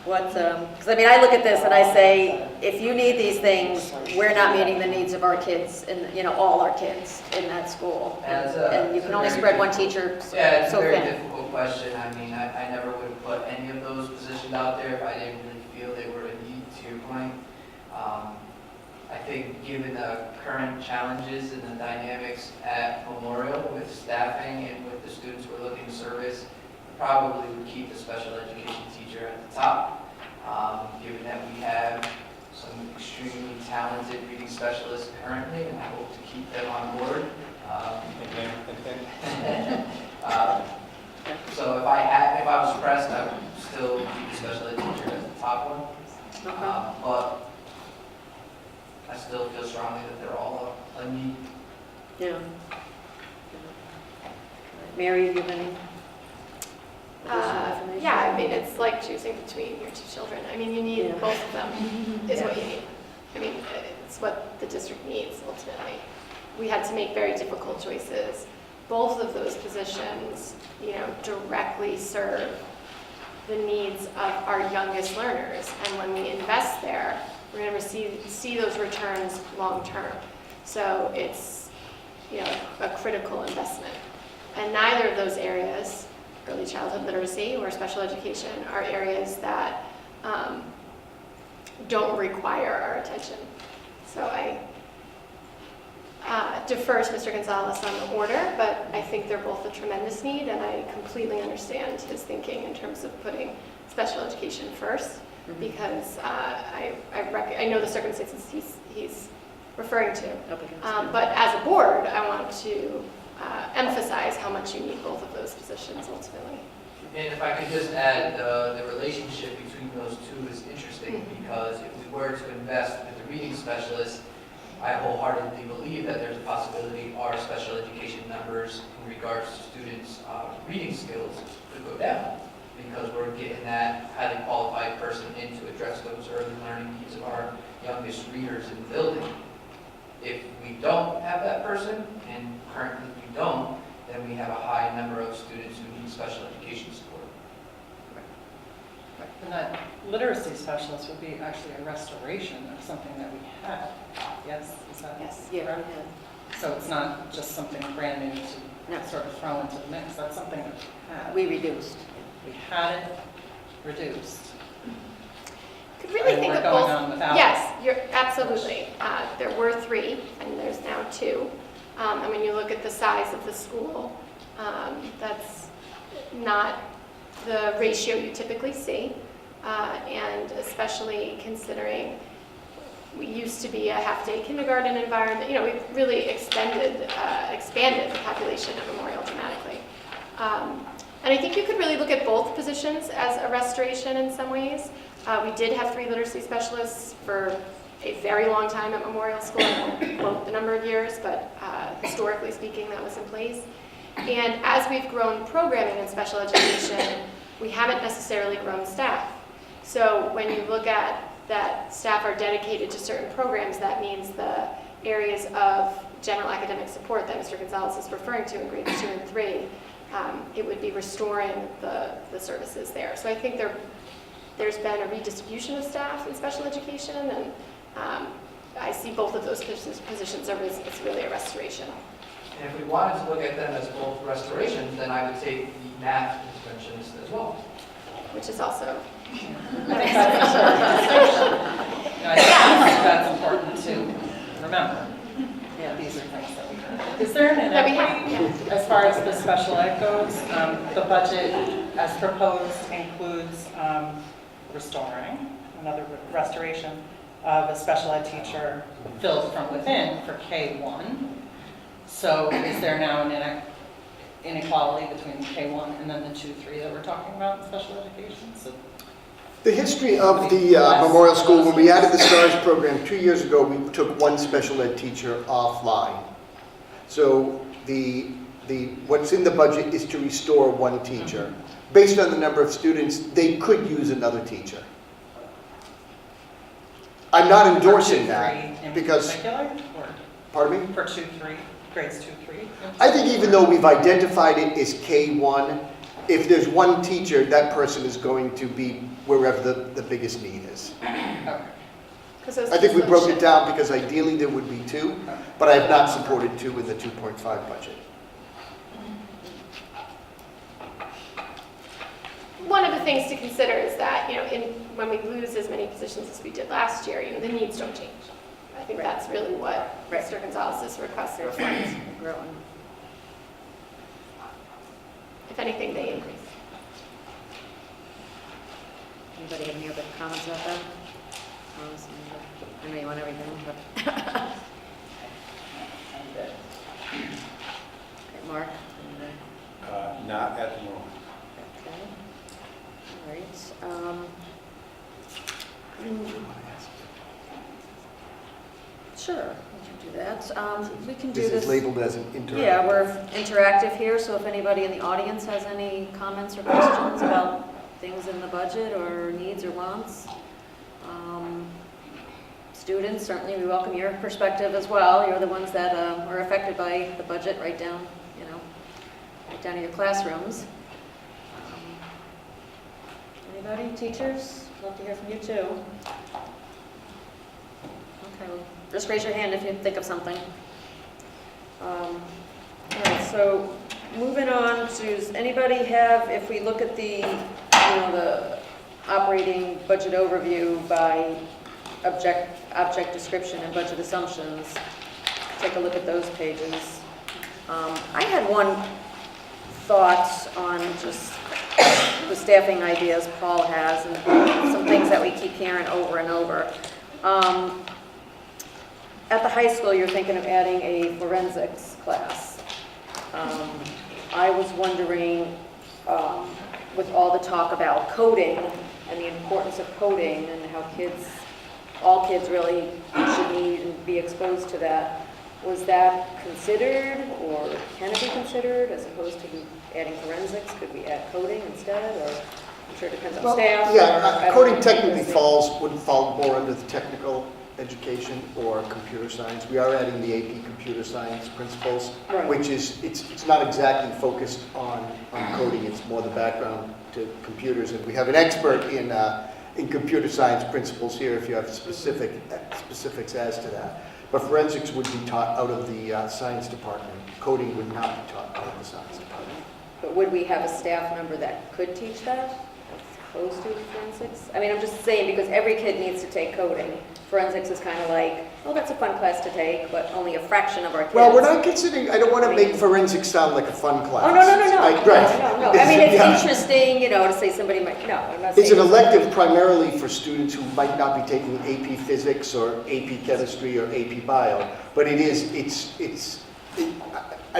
Because I mean, I look at this and I say, if you need these things, we're not meeting the needs of our kids and, all our kids in that school. And you can only spread one teacher so Yeah, it's a very thin. difficult question. I mean, I never would have put any of those positions out there if I didn't really feel they were a need, to your point. I think given the current challenges and the dynamics at Memorial with staffing and with the students we're looking to service, probably would keep the special education teacher at the top, given that we have some extremely talented reading specialists currently, and I hope to keep them on board. So if I was pressed, I would still keep the special ed teacher as the top one. But I still feel strongly that they're all a need. Yeah. Mary, do you have any additional information? Yeah, I mean, it's like choosing between your two children. I mean, you need both of them, is what you need. I mean, it's what the district needs ultimately. We had to make very difficult choices. Both of those positions, directly serve the needs of our youngest learners. And when we invest there, we're going to see those returns long term. So it's, a critical investment. And neither of those areas, early childhood literacy or special education, are areas that don't require our attention. So I defer to Mr. Gonzalez on the order, but I think they're both a tremendous need, and I completely understand his thinking in terms of putting special education first, because I know the circumstances he's referring to. But as a board, I want to emphasize how much you need both of those positions ultimately. And if I could just add, the relationship between those two is interesting, because if we were to invest with the reading specialist, I wholeheartedly believe that there's a possibility our special education numbers in regards to students' reading skills could go down, because we're getting that highly qualified person in to address those early learning needs of our youngest readers in the building. If we don't have that person, and currently we don't, then we have a high number of students who need special education support. And that literacy specialist would be actually a restoration of something that we had. Yes, is that Yes, yeah, correct? So it's not just something brand new to sort of throw into the mix. That's something that we had. We reduced. We had it reduced. Could really And think we're of going both. on without Yes, you're absolutely. There were 3, and there's now 2. And when you look at the size of the school, that's not the ratio you typically see, and especially considering we used to be a half-day kindergarten environment. We've really expanded the population at Memorial dramatically. And I think you could really look at both positions as a restoration in some ways. We did have 3 literacy specialists for a very long time at Memorial School. I won't quote the number of years, but historically speaking, that was in place. And as we've grown programming in special education, we haven't necessarily grown staff. So when you look at that staff are dedicated to certain programs, that means the areas of general academic support that Mr. Gonzalez is referring to in grades 2 and 3, it would be restoring the services there. So I think there's been a redistribution of staff in special education, and I see both of those positions as really a restoration. And if we wanted to look at them as both restorations, then I would take the math interventionist as well. Which is also I think that's important to remember. Yeah, these are things that we have. Is there an inequity as far as the special ed goes? The budget as proposed includes restoring, another restoration of a special ed teacher filled from within for K1. So is there now an inequality between K1 and then the 2-3 that we're talking about in special education? So The history of the Memorial School, when we added the STARS program 2 years ago, we took one special ed teacher offline. So what's in the budget is to restore one teacher. Based on the number of students, they could use another teacher. I'm not endorsing that because, particular, or pardon me? for 2-3, grades 2-3? I think even though we've identified it as K1, if there's one teacher, that person is going to be wherever the biggest need is. Okay. I think we broke it down because ideally there would be 2, but I have not supported 2 in the 2.5 budget. One of the things to consider is that, when we lose as many positions as we did last year, the needs don't change. I think that's really what Mr. Gonzalez's request reflects. If anything, they increase. Anybody have any other comments about that? I know you want everything, but. Okay, Mark? Not at the moment. Okay. All right. Sure, we can do that. We can do This this. is labeled as an interactive. Yeah, we're interactive here, so if anybody in the audience has any comments or questions about things in the budget or needs or wants, students, certainly we welcome your perspective as well. You're the ones that are affected by the budget right down, right down to your classrooms. Anybody, teachers? Love to hear from you too. Okay, well, just raise your hand if you think of something. All right, so moving on to, does anybody have, if we look at the operating budget overview by object description and budget assumptions, take a look at those pages. I had one thought on just the staffing ideas Paul has and some things that we keep hearing over and over. At the high school, you're thinking of adding a forensics class. I was wondering, with all the talk about coding and the importance of coding and how all kids really should need and be exposed to that, was that considered or can it be considered as opposed to adding forensics? Could we add coding instead, or I'm sure it depends on staff? Yeah, coding technically would fall more under the technical education or computer science. We are adding the AP computer science principles, Right. which is, it's not exactly focused on coding, it's more the background to computers. And we have an expert in computer science principles here if you have specifics as to that. But forensics would be taught out of the science department. Coding would not be taught out of the science department. But would we have a staff member that could teach that, as opposed to forensics? I mean, I'm just saying, because every kid needs to take coding. Forensics is kind of like, oh, that's a fun class to take, but only a fraction of our kids. Well, we're not considering, I don't want to make forensics sound like a fun class. Oh, no. Right. No. I mean, it's interesting, to say somebody might, no, I'm not saying. It's an elective primarily for students who might not be taking AP physics or AP chemistry or AP bio, but I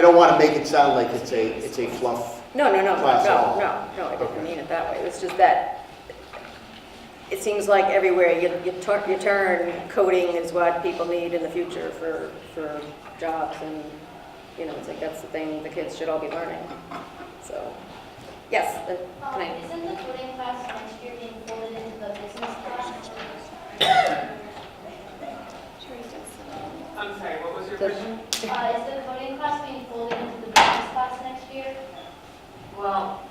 don't want to make it sound like it's a fluff. No, class at all. I didn't mean it that way. It was just that it seems like everywhere you turn, coding is what people need in the future for jobs, and it's like that's the thing the kids should all be learning. So, yes. Can I? Isn't the coding class next year being folded into the business class? I'm sorry, what was your question? Is the coding class being folded into the business class next year? Well,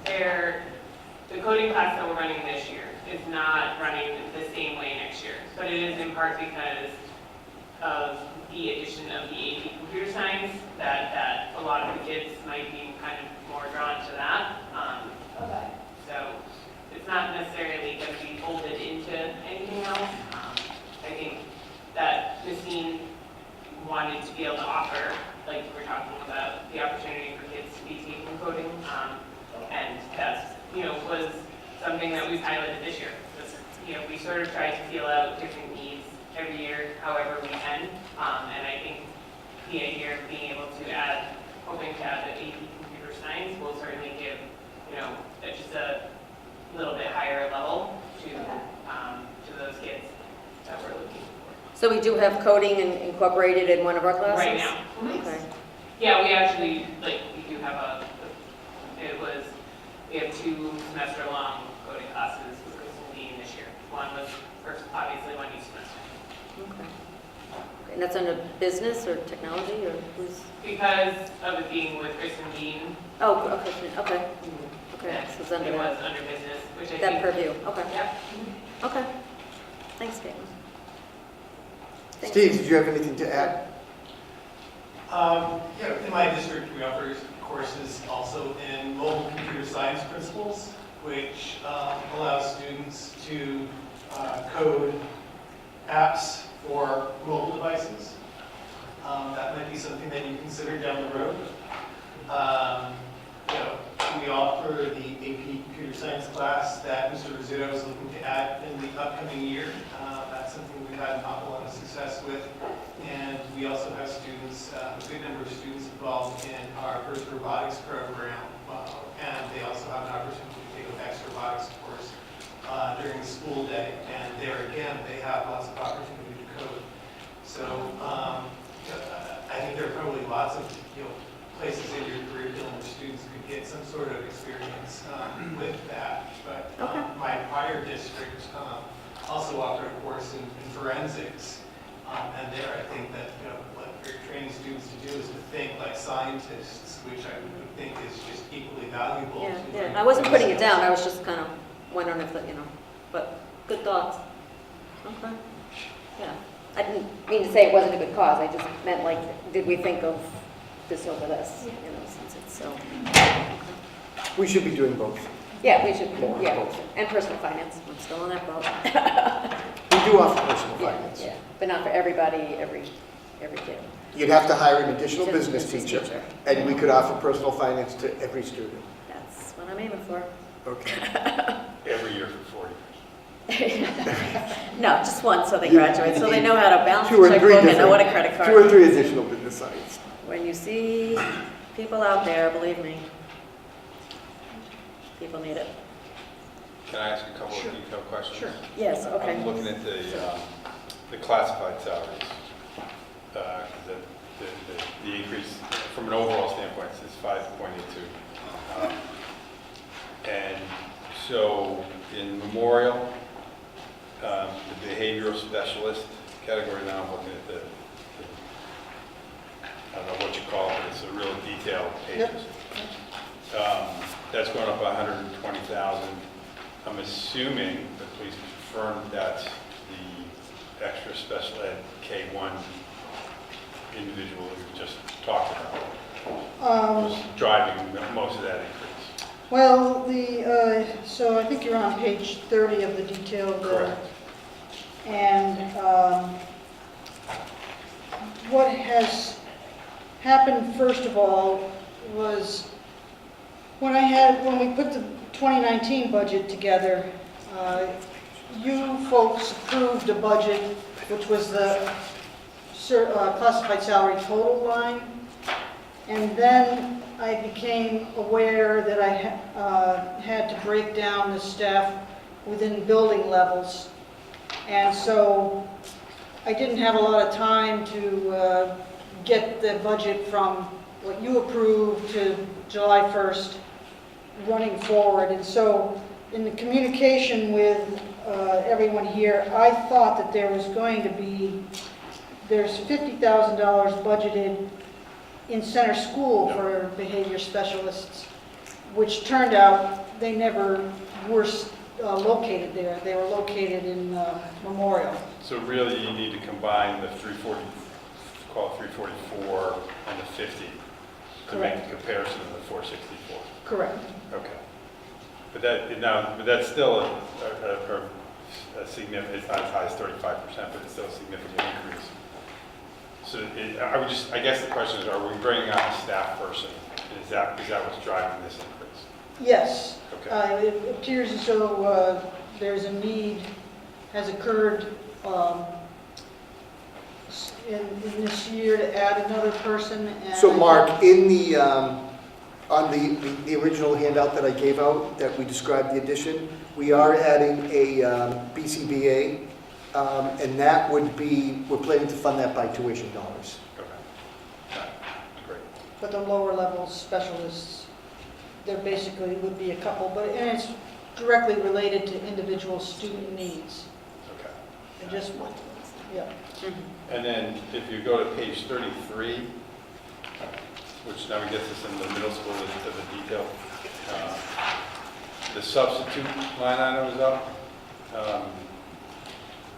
the coding class that we're running this year is not running the same way next year, but it is in part because of the addition of the AP computer science that a lot of the kids might be kind of more drawn to that. Okay. So it's not necessarily going to be folded into anything else. I think that Missine wanted to be able to offer, like we're talking about, the opportunity for kids to be taking coding, and that's was something that we've highlighted this year. We sort of try to feel out different needs every year, however we can, and I think the idea of being able to add hoping to have the AP Computer Science will certainly give, just a little bit higher level to those kids that we're looking for. So we do have coding incorporated in one of our classes? Right now. Okay. Yeah, we actually, we do have we have 2 semester-long coding classes with Kristen Dean this year. One was first, obviously, one each semester. Okay. And that's under business or technology or who's? Because of it being with Kristen Dean. Oh, okay, okay. Okay, Yeah, so it's under it was that, under business, which I that think. purview, okay. Yep. Okay. Thanks, Caitlin. Thanks. Steve, did you have anything to add? In my district, we offer courses also in mobile computer science principles, which allows students to code apps for mobile devices. That might be something that you consider down the road. We offer the AP Computer Science class that Mr. Rizzuto is looking to add in the upcoming year. That's something we've had an awful lot of success with. And we also have students, a good number of students involved in our first robotics program. And they also have an opportunity to take a X robotics course during the school day. And there again, they have lots of opportunity to code. So I think there are probably lots of places in your curriculum where students could get some sort of experience with that. But my prior district also offered a course in forensics. And there I think that what you're training students to do is to think like scientists, which I would think is just equally valuable. Yeah. I wasn't putting it down, I was just kind of wondering if, but good thoughts. Okay. Yeah. I didn't mean to say it wasn't a good cause, I just meant did we think of this over this, since it's so. We should be doing both. Yeah, we should, and personal finance, I'm still on that boat. We do offer personal finance. Yeah, but not for everybody, every kid. You'd have to hire an additional business teacher, and we could offer personal finance to every student. That's what I'm aiming for. Okay. Every year for 40 years. No, just one, so they graduate, so they know how to balance 2 or the 3 checkbook and know different, what a credit card 2 or 3 is. additional business science. When you see people out there, believe me, people need it. Can I ask a couple of detailed questions? Sure. Yes, okay. I'm looking at the classified salaries. The increase from an overall standpoint is 5.82. And so in Memorial, the behavioral specialist category, now I'm looking at I don't know what you call it, but it's a real detailed pages. That's going up by 120,000. I'm assuming, but please confirm, that's the extra special ed K-1 individual you just talked about, was driving most of that increase. Well, so I think you're on page 30 of the detailed. Correct. And what has happened, first of all, was when we put the 2019 budget together, you folks approved a budget which was the classified salary total line, and then I became aware that I had to break down the staff within building levels, and so I didn't have a lot of time to get the budget from what you approved to July 1st running forward. And so in the communication with everyone here, I thought that there's $50,000 budgeted in center school for behavior specialists, which turned out they never were located there. They were located in Memorial. So really you need to combine the 340, call it 344 and the 50 to make the comparison of the 464. Correct. Okay. But that's still a significant, it's not as high as 35%, but it's still a significant increase. So I guess the question is, are we bringing on a staff person? Is that what's driving this increase? Yes. Okay. It appears as though there's a need has occurred in this year to add another person. And So Mark, in the, on the original handout that I gave out, that we described the addition, we are adding a BCBA, and that would be, we're planning to fund that by tuition dollars. Great. But the lower level specialists, there basically would be a couple, and it's directly related to individual student needs. Okay. And just, yeah. And then if you go to page 33, which now gets us in the middle school to the detail, the substitute line item is up.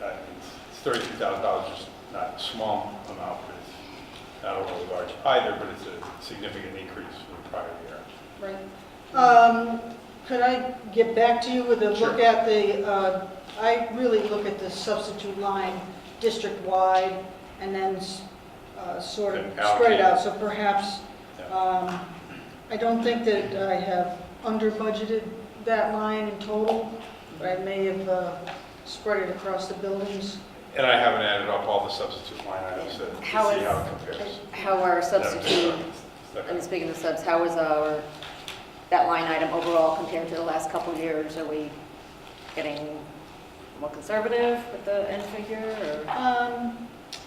It's $32,000, just not a small amount, but it's not overly large either, but it's a significant increase from the prior year. Right. Could I get back to you with a look Sure. at the, I really look at the substitute line district-wide and then sort of And spread it allocate. out. So perhaps, I don't think that I have under-budgeted that line in total, but I may have spread it across the buildings. And I haven't added up all the substitute line items to see how it compares. How our substitute, I'm speaking of subs, how is that line item overall compared to the last couple of years? Are we getting more conservative with the end figure, or?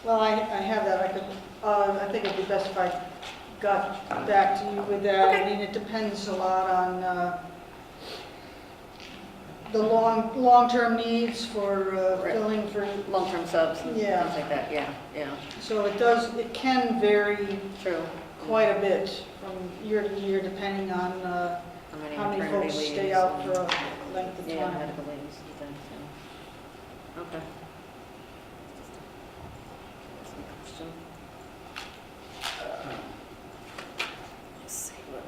Well, I have that. I could, I think it'd be best if I got back to you with that. Okay. I mean, it depends a lot on the long-term needs for filling for. Long-term subs and Yeah. things like that, yeah. So it can vary True. quite a bit from year to year, depending on how many maternity folks stay leaves out and- for a length of Yeah, time. medical leaves and things, yeah. Okay. Some question. Let's see what.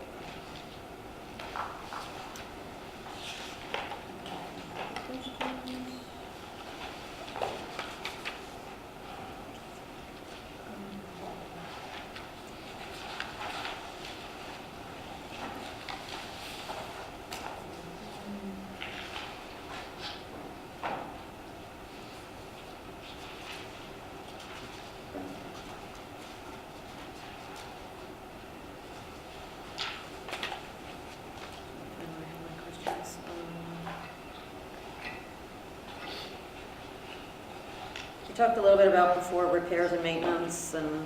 You talked a little bit about before repairs and maintenance and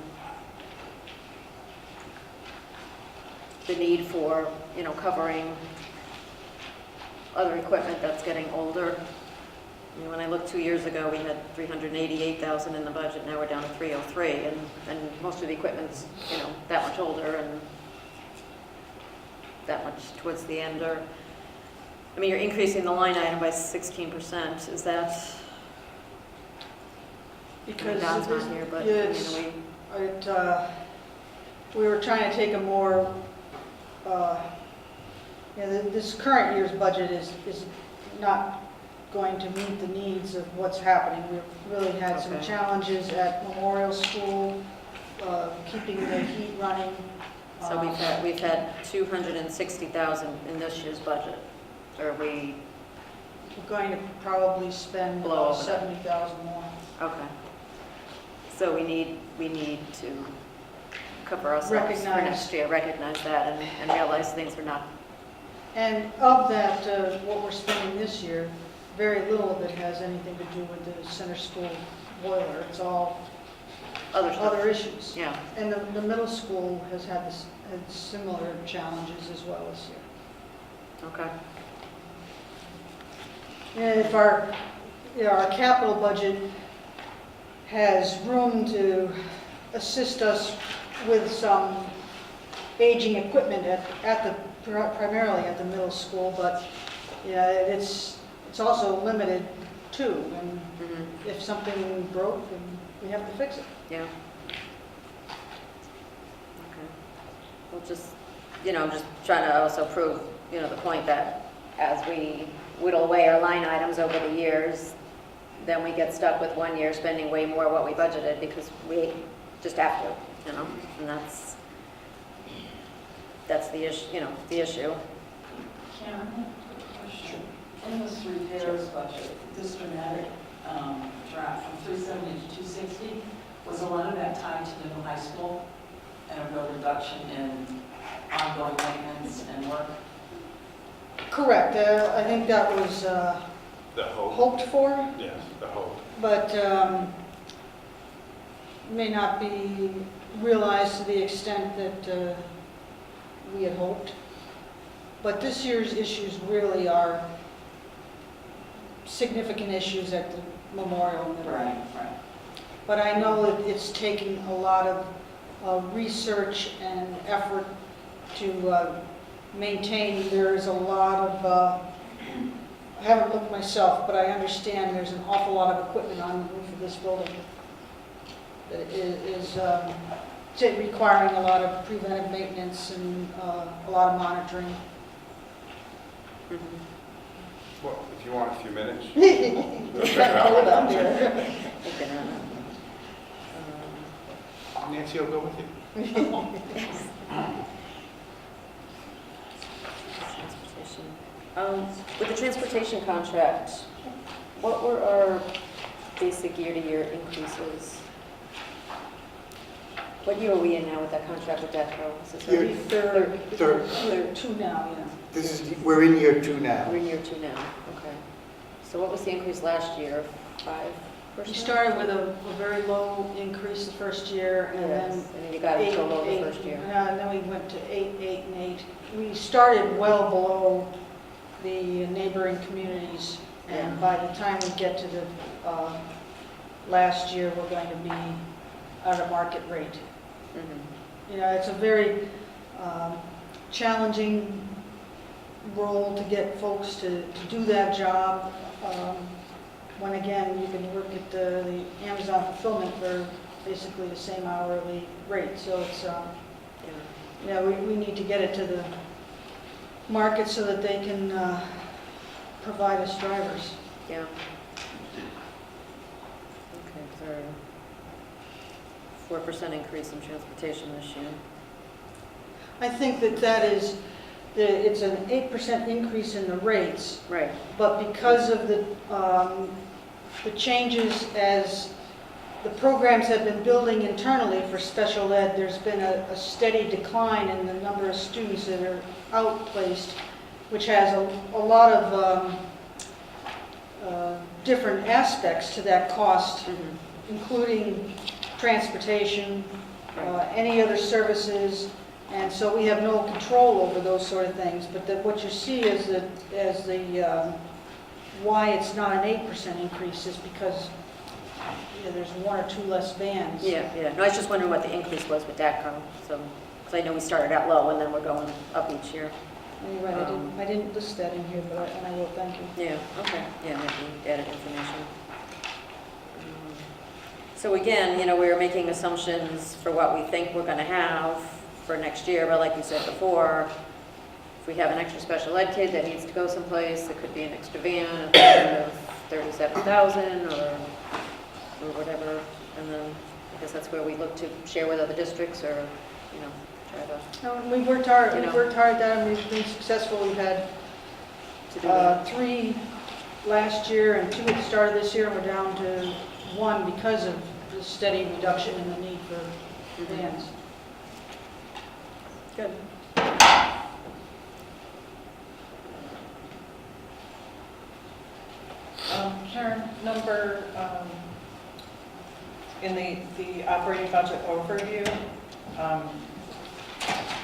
the need for, covering other equipment that's getting older. I mean, when I looked 2 years ago, we had $388,000 in the budget. Now we're down to $303, and most of the equipment's, that much older and that much towards the end. Or, I mean, you're increasing the line item by 16%. Is that? Because Don's not here, but yes, we were trying to take a more, this current year's budget is not going to meet the needs of what's happening. We've really had some challenges at Memorial School, keeping the heat running. So we've had $260,000 in this year's budget. Are we? We're going to probably spend Blow about over that. $70,000 more. Okay. So we need to cover ourselves for next year, recognize that, and realize things are not. And of that, what we're spending this year, very little of it has anything to do with the center school boiler. It's all other issues. Yeah. And the middle school has had similar challenges as well this year. Okay. And if our capital budget has room to assist us with some aging equipment primarily at the middle school, but it's also limited too. And if something broke, then we have to fix it. Yeah. Okay. We'll just trying to also prove, the point that as we whittle away our line items over the years, then we get stuck with 1 year spending way more what we budgeted because we just have to, and that's the issue, the issue. Karen, question. In this repairs budget, this dramatic drop from 370 to 260, Was a lot of that tied to the new high school and a real reduction in ongoing maintenance and work? Correct. I think that was The hope, hoped for, yes, the hope. but may not be realized to the extent that we had hoped. But this year's issues really are significant issues at the memorial. Right. But I know that it's taking a lot of research and effort to maintain. There's a lot of, I haven't looked myself, but I understand there's an awful lot of equipment on the roof of this building that is requiring a lot of preventive maintenance and a lot of monitoring. Well, if you want a few minutes. It's kind of cold out there. Nancy will go with you. With the transportation contract, what were our basic year-to-year increases? What year are we in now with that contract with DETCO? Year third. Year two now, yeah. This is, we're in year 2 now. We're in year 2 now, okay. So what was the increase last year? 5%? We started with a very low increase the first year, and Yes, then and then you got it to a low the first year. And then we went to 8, 8, and 8. We started well below the neighboring communities, and by the time we get to the last year, we're going to be at a market rate. You know, it's a very challenging role to get folks to do that job. When again, you can work at the Amazon fulfillment for basically the same hourly rate. So it's, you know, we need to get it to the market so that they can provide us drivers. Yeah. Okay, so 4% increase in transportation this year. I think that is, it's an 8% increase in the rates. Right. But because of the changes as the programs have been building internally for special ed, there's been a steady decline in the number of students that are outplaced, which has a lot of different aspects to that cost, including transportation, any other services, and so we have no control over those sort of things. But what you see is that as the why it's not an 8% increase is because there's 1 or 2 less vans. Yeah. No, I was just wondering what the increase was with DATCO. So, because I know we started out low and then we're going up each year. You're right, I didn't list that in here, but I will, thank you. Yeah, okay. Yeah, maybe added information. So again, you know, we're making assumptions for what we think we're going to have for next year, but like you said before, if we have an extra special ed kid that needs to go someplace, it could be an extra van at the end of 37,000 or whatever, and then I guess that's where we look to share with other districts or, you know, try to... No, we worked hard. You We know. worked hard at that, and we've been successful. We've had to do that. 3 last year and 2 at the start of this year, and we're down to 1 because of the steady reduction in the need for vans. Good. Karen, number, in the operating budget overview,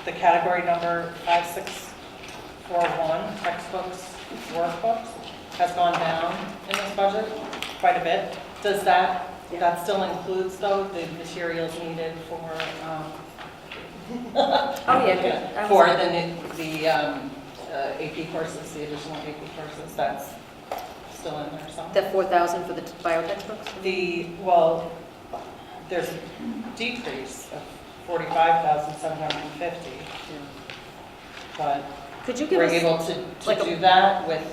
the category number 5641, textbooks, workbooks, has gone down in this budget quite a bit. Does that still includes though the materials needed for, for the AP courses, the additional AP courses, that's still in there somewhere? That 4,000 for the bio textbooks? Well, there's a decrease of 45,750. But could you give we're us able to do that with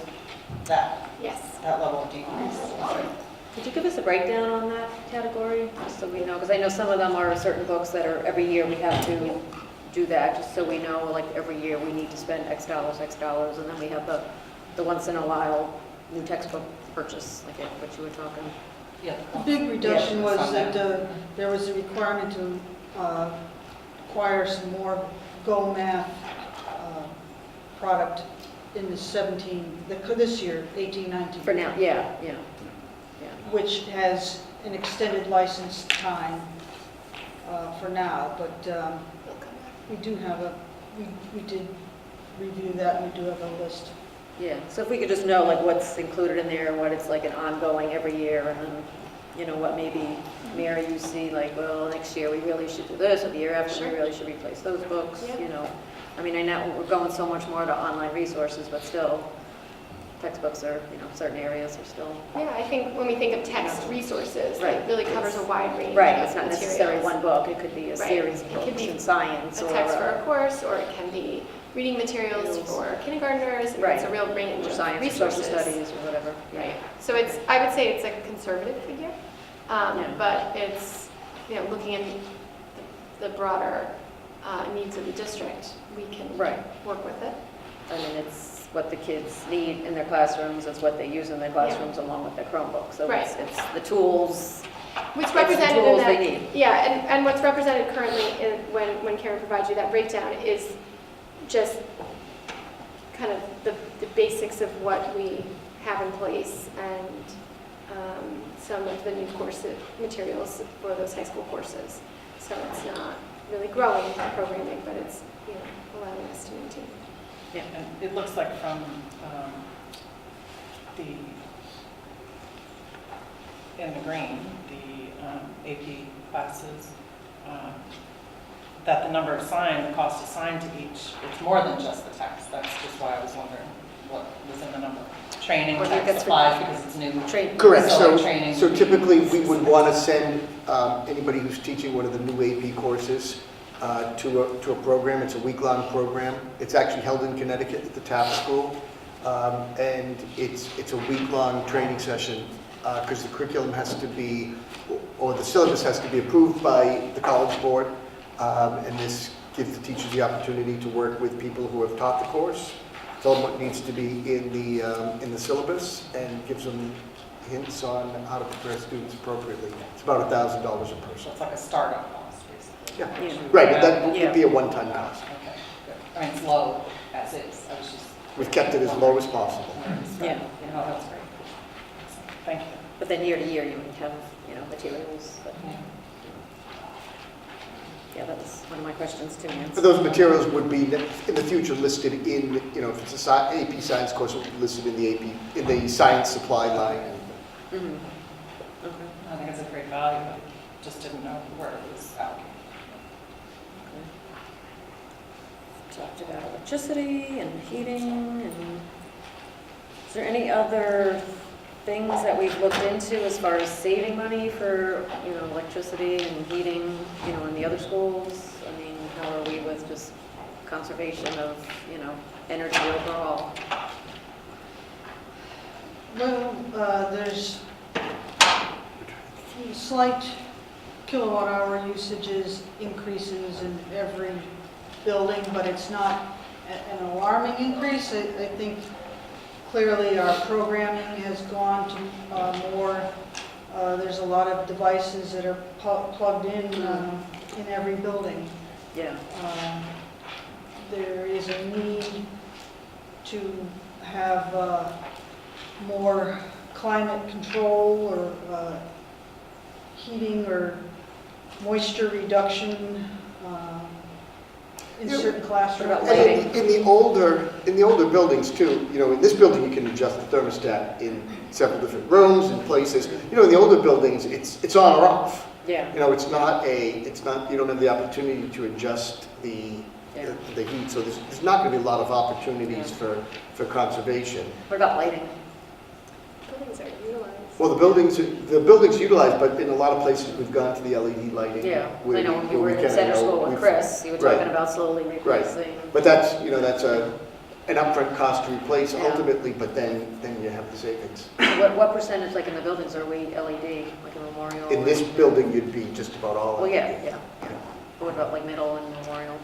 that? Yes. That level of decrease. Could you give us a breakdown on that category, just so we know? Because I know some of them are certain books that are every year we have to do that, just so we know, like every year we need to spend X dollars, and then we have the once in a while new textbook purchase, like what you were talking. Yeah. The big reduction Yeah, was from that there. there was a requirement to acquire some more Go Math product in the 17, this year, 18, 19. For now, yeah. Which has an extended license time for now, but we do have we did review that, and we do have a list. Yeah, so if we could just know like what's included in there, what it's like an ongoing every year, and then, you know, what maybe, Mary, you see like, well, next year we really should do this, or the year after we really should replace those books, you know. I mean, I know we're going so much more to online resources, but still, textbooks are, you know, certain areas are still. Yeah, I think when we think of text resources, Right. it really covers a wide range Right, of it's not materials. necessarily one book, it could be a Right. series of It could books be in science a or. text for a course, or it can be reading materials for kindergartners. Right. It's a real range Or of science or social resources. studies or whatever. Right. So it's, I would say it's like a conservative figure, but it's, you know, looking at the broader needs of the district, we can work with it. I mean, it's what the kids need in their classrooms, it's what they use in their classrooms along with their Chromebook. So Right. it's the tools. What's it's the represented in tools that, they need. yeah, and what's represented currently when Karen provides you that breakdown is just kind of the basics of what we have in place and some of the new course materials for those high school courses. So it's not really growing programming, but it's, you know, allowing us to maintain. Yeah, and it looks like from in the green, the AP classes, that the number assigned, the cost assigned to each, it's more than just the text. That's just why I was wondering what was in the number. Training, Or do you text, get supplies, because it's new. Correct, So so, like training. so typically we would want to send anybody who's teaching one of the new AP courses to a program. It's a week-long program. It's actually held in Connecticut at the Taft School. And it's a week-long training session because the curriculum has to be, or the syllabus has to be approved by the College Board. And this gives the teachers the opportunity to work with people who have taught the course, tell them what needs to be in the syllabus, and gives them hints on how to prepare students appropriately. It's about $1,000 a So person. it's like a startup cost, basically. Yeah, right, but that would be a one-time cost. Okay, good. I mean, it's low as is. I was just. We've kept it as low as possible. Yeah. No, that's great. Thank you. But then year to year, you would have, you know, materials. But, yeah, that's one of my questions too, Nancy. But those materials would be in the future listed in, you know, if it's a AP science course, it would be listed in the science supply line. Mm-hmm. Okay. I think it's a great value, but just didn't know where it was allocated. Talked about electricity and heating, and is there any other things that we've looked into as far as saving money for, you know, electricity and heating, you know, in the other schools? I mean, how are we with just conservation of, you know, energy overall? Well, there's slight kilowatt hour usages increases in every building, but it's not an alarming increase. I think clearly our programming has gone to more, there's a lot of devices that are plugged in every building. Yeah. There is a need to have more climate control or heating or moisture reduction in certain classrooms. And in the older buildings too, you know, in this building you can adjust the thermostat in several different rooms and places. You know, in the older buildings, it's on or off. Yeah. You know, it's not, you don't have the opportunity to adjust the heat, so there's not going to be a lot of opportunities for conservation. What about lighting? Buildings are utilized. Well, the buildings utilized, but in a lot of places we've gone to the LED lighting. Yeah, where I know when you where were we in can, center you know, school with we've- Chris, you were Right. talking about slowly replacing. But that's, you know, that's an upfront cost to replace Yeah. ultimately, but then you have the savings. What percentage, like in the buildings, are we LED, like a Memorial? In this building, you'd be just about all. Well, LED. yeah. What about like middle and Memorial?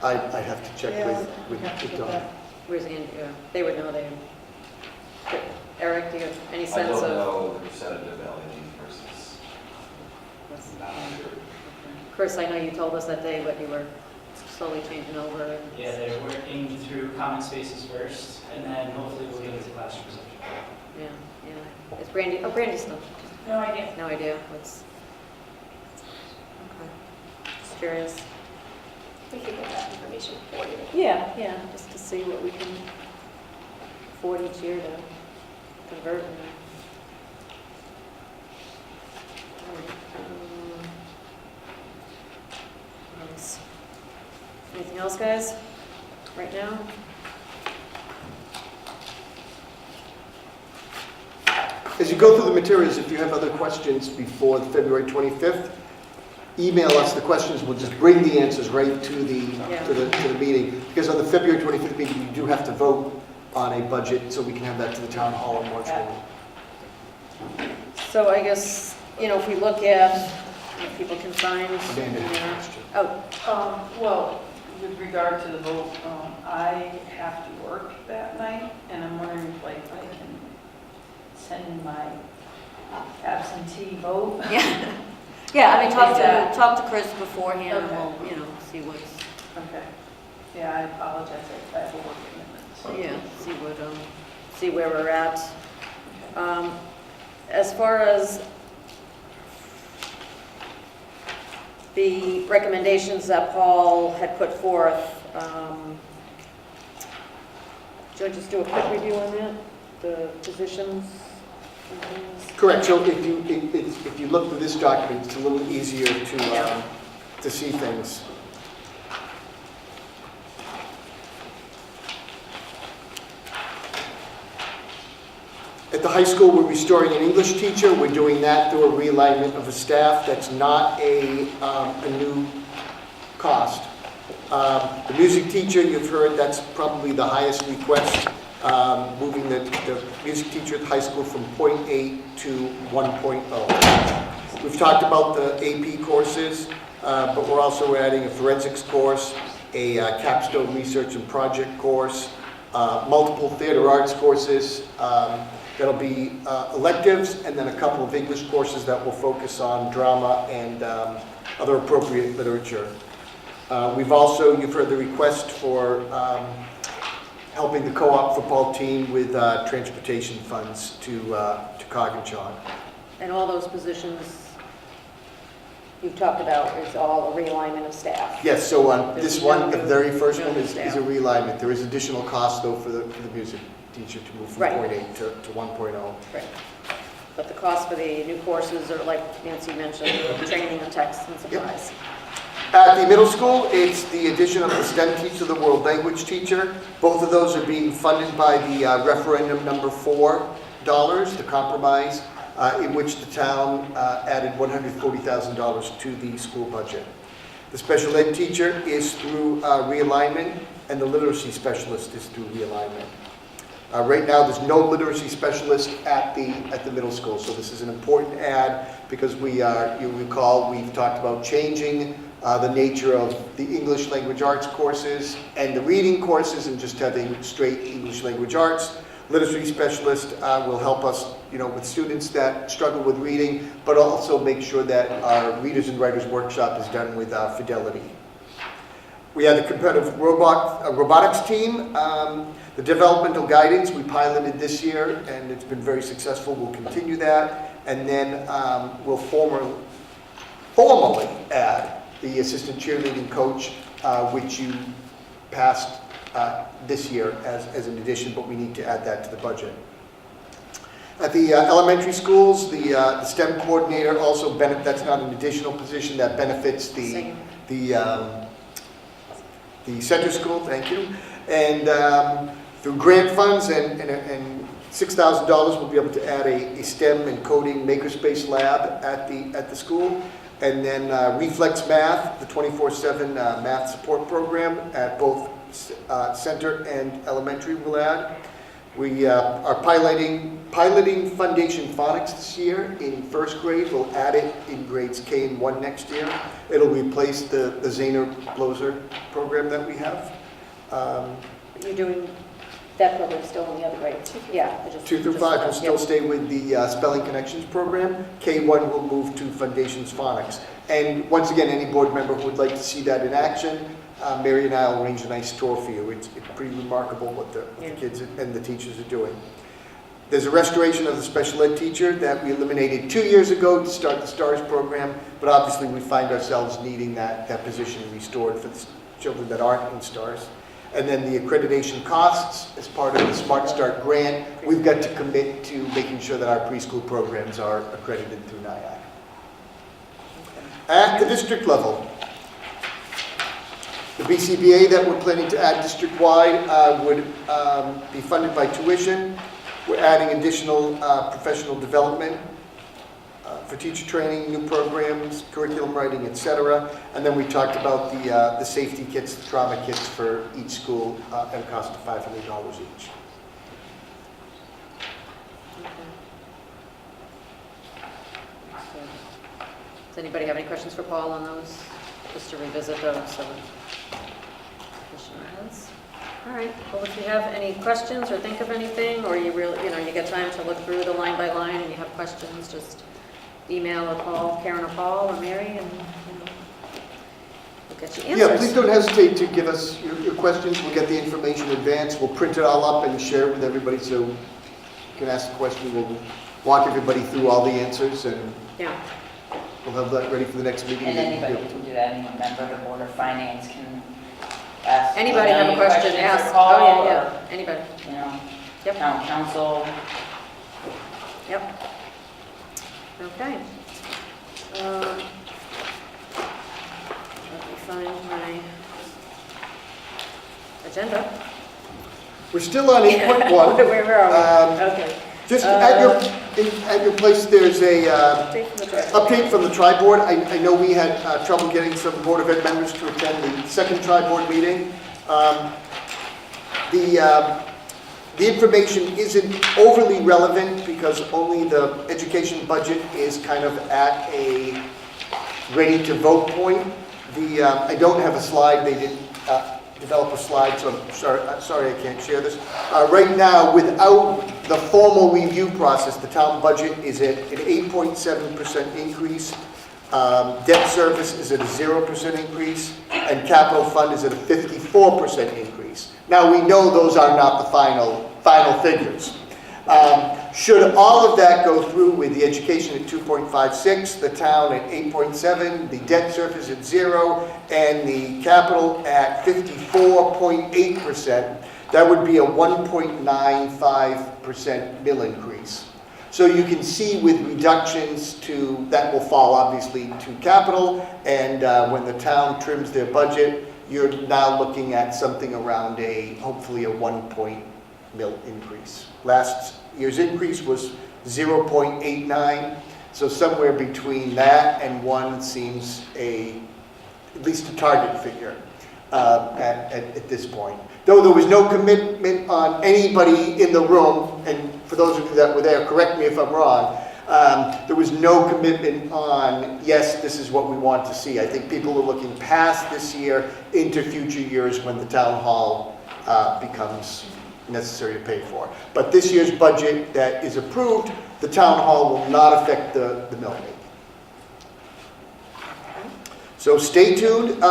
I'd have to check with we have to get Don. that. Where's the, they would know, Eric, do you have any I sense don't of? know the percentage of LED That's- Not sure. Chris, I know you told us that day, but you were slowly changing over. and- Yeah, they're working through common spaces first, and then hopefully we'll get into classroom reception. Yeah, yeah. Is Brandy, oh, Brandy's still, No idea. no idea what's, okay. Just curious. We can get that information for you. Yeah, yeah, just to see what we can afford each year to convert. Nice. Anything else, guys, right now? As you go through the materials, if you have other questions before February 25th, email us the questions. We'll just bring the answers right to the meeting. Because on the February 25th meeting, you do have to vote on a budget, so we can have that to the town hall on March 1. So I guess, if we look at, if people can find. Amanda, Oh, Well, with regard to the vote, I have to work that night, and I'm wondering if I can send in my absentee vote. yeah. Yeah, I mean, talk Is to Chris beforehand, and Okay. we'll, see what's, Okay. Yeah, I apologize, I have a work commitment. see where we're at. As far as the recommendations that Paul had put forth, should I just do a quick review on that? The positions? and things? Correct. So if you look through this document, it's a little easier to see things. At the high school, we're restoring an English teacher. We're doing that through a realignment of the staff. That's not a new cost. The music teacher, you've heard, that's probably the highest request, moving the music teacher at the high school from 0.8 to 1.0. We've talked about the AP courses, but we're also adding a forensics course, a capstone research and project course, multiple theater arts courses. That'll be electives, and then a couple of English courses that will focus on drama and other appropriate literature. We've also, you've heard the request for helping the co-op football team with transportation funds to Cogginchon. And all those positions you've talked about is all a realignment of staff? Yes, so on There's this one, no the new- very first one new is staff. a realignment. There is additional cost, though, for the music teacher to move from Right. 0.8 to 1.0. Right. But the cost for the new courses are, like Nancy mentioned, training and texts and supplies. At the middle school, it's the addition of the STEM teacher, the world language teacher. Both of those are being funded by the referendum number $4, the compromise, in which the town added $140,000 to the school budget. The special ed teacher is through realignment, and the literacy specialist is through realignment. Right now, there's no literacy specialist at the middle school, so this is an important add because you recall, we've talked about changing the nature of the English language arts courses and the reading courses and just having straight English language arts. Literacy specialist will help us, with students that struggle with reading, but also make sure that our Readers and Writers Workshop is done with fidelity. We had the competitive robotics team. The developmental guidance we piloted this year, and it's been very successful. We'll continue that, and then we'll formally add the assistant cheerleading coach, which you passed this year as an addition, but we need to add that to the budget. At the elementary schools, the STEM coordinator also benefits. That's not an additional position that benefits the center school. Thank you. And through grant funds and $6,000, we'll be able to add a STEM and coding makerspace lab at the school. And then Reflex Math, the 24/7 math support program at both center and elementary will add. We are piloting Foundation Phonics this year in first grade. We'll add it in grades K and 1 next year. It'll replace the Zahner Bloser program that we have. You're doing That program's still in the other grades. Yeah. 2 through 5 will still stay with the Spelling Connections program. K1 will move to Foundations Phonics. And once again, any board member who would like to see that in action, Mary and I will arrange a nice tour for you. It's pretty remarkable what the kids and the teachers are doing. There's a restoration of the special ed teacher that we eliminated 2 years ago to start the STARS program, but obviously we find ourselves needing that position restored for the children that aren't in STARS. And then the accreditation costs, as part of the Smart Start grant, we've got to commit to making sure that our preschool programs are accredited through NIAC. At the district level, the BCBA that we're planning to add district-wide would be funded by tuition. We're adding additional professional development for teacher training, new programs, curriculum writing, etc. And then we talked about the safety kits, the trauma kits for each school at a cost of $500 each. Does anybody have any questions for Paul on those? Just to revisit those. So all right. Well, if you have any questions or think of anything, or you really, you get time to look through the line by line, and you have questions, just email or call Karen or Paul or Mary, and we'll get you answers. Yeah, please don't hesitate to give us your questions. We'll get the information in advance. We'll print it all up and share it with everybody, so you can ask the question. We'll walk everybody through all the answers, and we'll have that ready for the next meeting. And anybody can do that. Any member of the Board of Finance can ask. Anybody have a question? Ask. Call, yeah. Anybody. Town council. Yep. Okay. Let me find my agenda. We're still on 8.1. Where are we? Okay. Just at your place, there's a update from the tri-board. I know we had trouble getting some Board of Ed members to attend the second tri-board meeting. The information isn't overly relevant because only the education budget is kind of at a ready-to-vote point. I don't have a slide. They didn't develop a slide, so I'm sorry I can't share this. Right now, without the formal review process, the town budget is at an 8.7% increase. Debt service is at a 0% increase, and capital fund is at a 54% increase. Now, we know those are not the final figures. Should all of that go through with the education at 2.56, the town at 8.7, the debt service at 0, and the capital at 54.8%, that would be a 1.95% mill increase. So you can see with reductions that will fall obviously to capital, and when the town trims their budget, you're now looking at something around hopefully a 1 mill increase. Last year's increase was 0.89, so somewhere between that and 1 seems at least a target figure at this point. Though there was no commitment on anybody in the room, and for those of you that were there, correct me if I'm wrong, there was no commitment on, yes, this is what we want to see. I think people are looking past this year into future years when the town hall becomes necessary to pay for. But this year's budget that is approved, the town hall will not affect the mill rate. So stay tuned.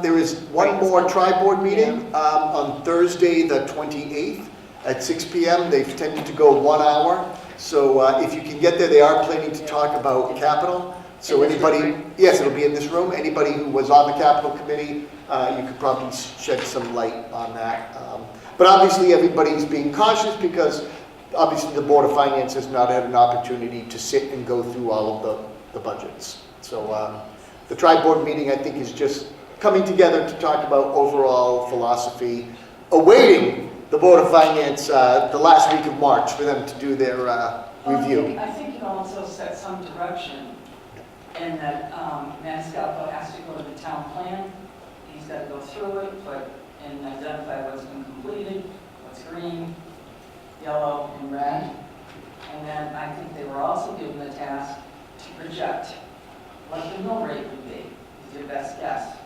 There is one more tri-board meeting on Thursday the 28th at 6 p.m. They've tended to go 1 hour. So if you can get there, they are planning to talk about capital. So anybody, yes, it'll be in this room. Anybody who was on the capital committee, you could probably shed some light on that. But obviously everybody's being cautious because obviously the Board of Finance has not had an opportunity to sit and go through all of the budgets. So the tri-board meeting, I think, is just coming together to talk about overall philosophy, awaiting the Board of Finance the last week of March for them to do their review. I think it also sets some direction in that Maniscalco has to go to the town plan. He's got to go through it, and identify what's been completed, what's green, yellow, and red. And then I think they were also given the task to project what the mill rate would be, is your best guess,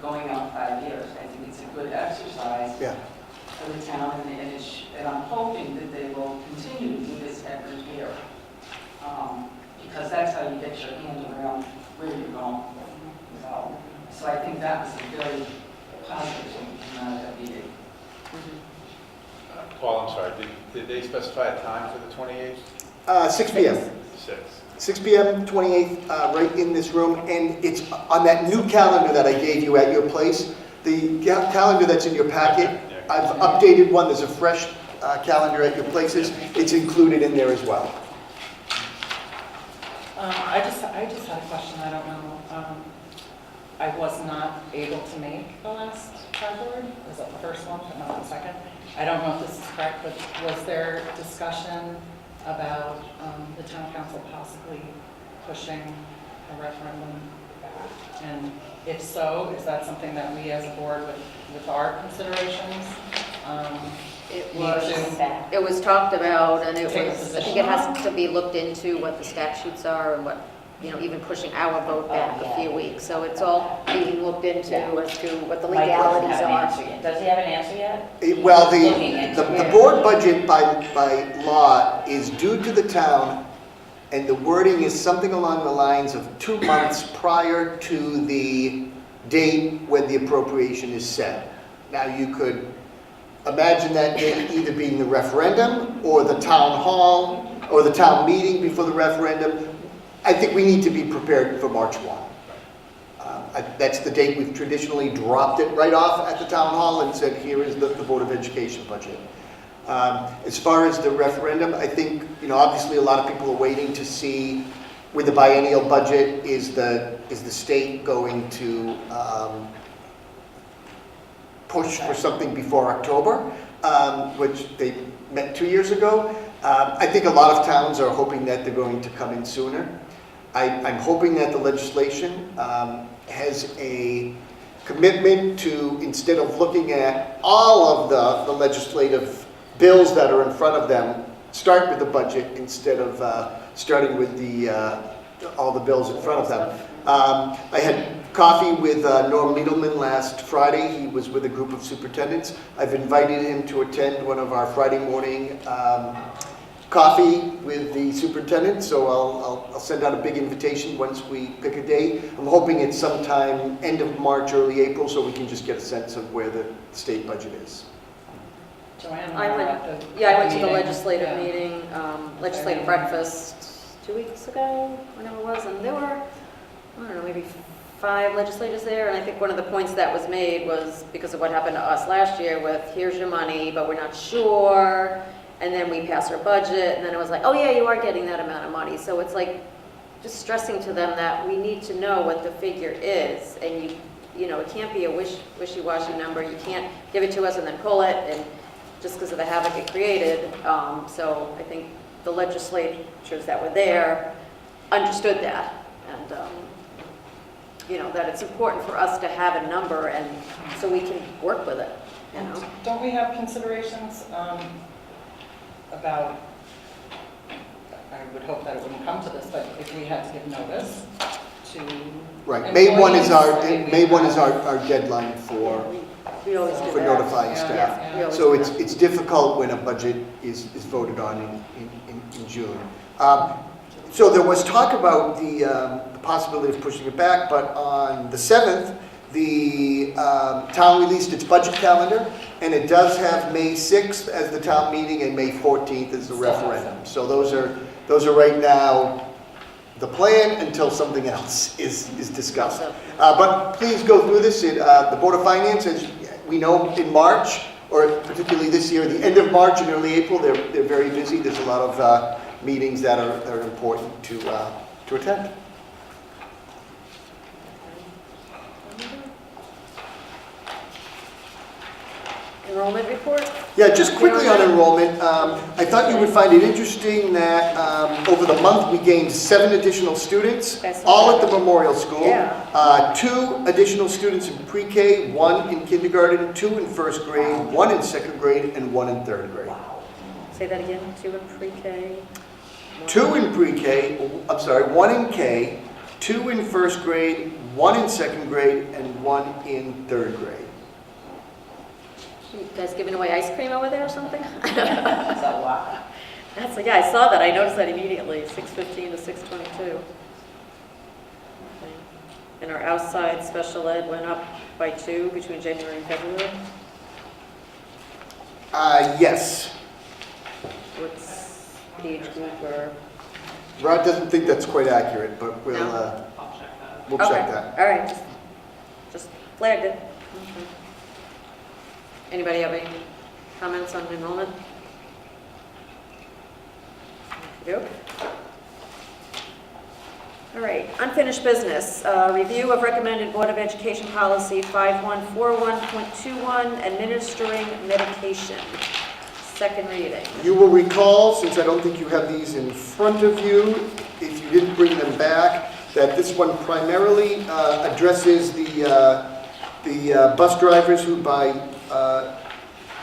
going out 5 years. I think it's a good exercise for the town, and I'm hoping that they will continue to do this every year. Because that's how you get your hand around where you're going. So I think that was a very positive thing to come out of that meeting. Paul, I'm sorry, did they specify a time for the 28th? 6 p.m. 6. 6 p.m., 28th, right in this room, and it's on that new calendar that I gave you at your place. The calendar that's in your packet, I've updated one. There's a fresh calendar at your places. It's included in there as well. I just had a question. I don't know. I was not able to make the last board. Was it the first one, but not the second? I don't know if this is correct, but was there discussion about the town council possibly pushing a referendum back? And if so, is that something that we as a board, with our considerations, It was talked about, and I think it has to be looked into what the statutes are and what, even pushing our vote back a few weeks. So it's all being looked into as to what the legalities are. Does he have an answer yet? Well, the board budget by law is due to the town, and the wording is something along the lines of 2 months prior to the date when the appropriation is set. Now, you could imagine that date either being the referendum or the town hall or the town meeting before the referendum. I think we need to be prepared for March 1. That's the date we've traditionally dropped it right off at the town hall and said, here is the Board of Education budget. As far as the referendum, I think, obviously a lot of people are waiting to see with the biennial budget, is the state going to push for something before October, which they met 2 years ago. I think a lot of towns are hoping that they're going to come in sooner. I'm hoping that the legislation has a commitment to, instead of looking at all of the legislative bills that are in front of them, start with the budget instead of starting with all the bills in front of them. I had coffee with Norm Needleman last Friday. He was with a group of superintendents. I've invited him to attend one of our Friday morning coffee with the superintendent, so I'll send out a big invitation once we pick a date. I'm hoping it's sometime end of March, early April, so we can just get a sense of where the state budget is. Joanne, I went to the legislative meeting, legislative breakfast 2 weeks ago, whenever it was, and there were, I don't know, maybe 5 legislators there, and I think one of the points that was made was because of what happened to us last year with, here's your money, but we're not sure, and then we pass our budget, and then it was like, oh yeah, you are getting that amount of money. So it's like, just stressing to them that we need to know what the figure is, and it can't be a wishy-washy number. You can't give it to us and then pull it, and just because of the havoc it created. So I think the legislatures that were there understood that, and that it's important for us to have a number, and so we can work with it. Don't we have considerations about, I would hope that it wouldn't come to this, but if we had to give notice to Right, May 1 is employees, our deadline for notifying staff. Yeah. So it's difficult when a budget is voted on in June. So there was talk about the possibility of pushing it back, but on the 7th, the town released its budget calendar, and it does have May 6th as the town meeting and May 14th as the referendum. So those are right now the plan until something else is discussed. But please go through this. The Board of Finance, as we know, in March, or particularly this year, the end of March and early April, they're very busy. There's a lot of meetings that are important to attend. Enrollment report? Yeah, just quickly on enrollment, I thought you would find it interesting that over the month we gained 7 additional students, all at the Memorial School. Yeah. 2 additional students in pre-K, 1 in kindergarten, 2 in first grade, 1 in second grade, and 1 in third grade. Wow. Say that again, 2 in pre-K? 2 in pre-K, 1 in K, 2 in first grade, 1 in second grade, and 1 in third grade. You guys giving away ice cream over there or something? Is that why? That's, yeah, I saw that, I noticed that immediately, 6:15 to 6:22. And our outside special ed went up by 2 between January and February. Yes. What's the age group or? Rod doesn't think that's quite accurate, but we'll, No? we'll check Okay, that. all right, just flagged it. Okay. Anybody have any comments on enrollment? Okey-doke. All right, unfinished business. Review of recommended Board of Education policy 5141.21, administering medication. Second reading. You will recall, since I don't think you have these in front of you, if you didn't bring them back, that this one primarily addresses the bus drivers who by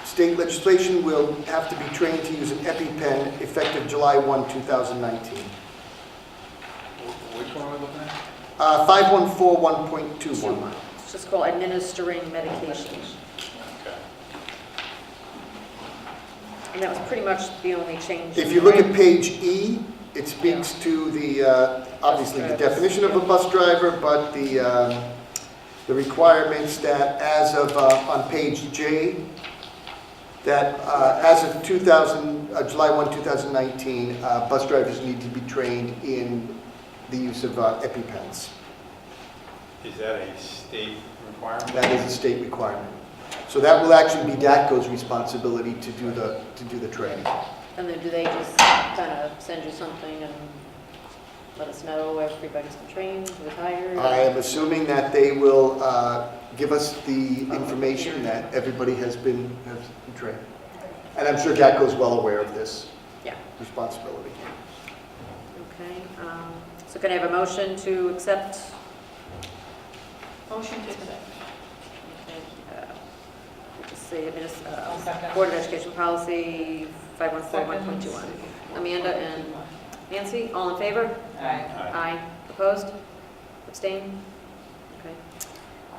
state legislation will have to be trained to use an EpiPen effective July 1, 2019. Which one are we looking at? 5141.21. It's just called administering medication. Okay. And that was pretty much the only change. If you look at page E, it speaks to the, obviously the definition of a bus driver, but the requirements that as of, on page J, that as of July 1, 2019, bus drivers need to be trained in the use of EpiPens. Is that a state requirement? That is a state requirement. So that will actually be DATCO's responsibility to do the training. And then do they just kind of send you something and let us know everybody's been trained, retired? I am assuming that they will give us the information that everybody has been trained. And I'm sure DATCO is well aware of this responsibility. Okay, so can I have a motion to accept? Motion to accept. Okay, just say Board of Education policy 5141.21. Amanda and Nancy, all in favor? Aye. Aye. Opposed? Abstain? Okay.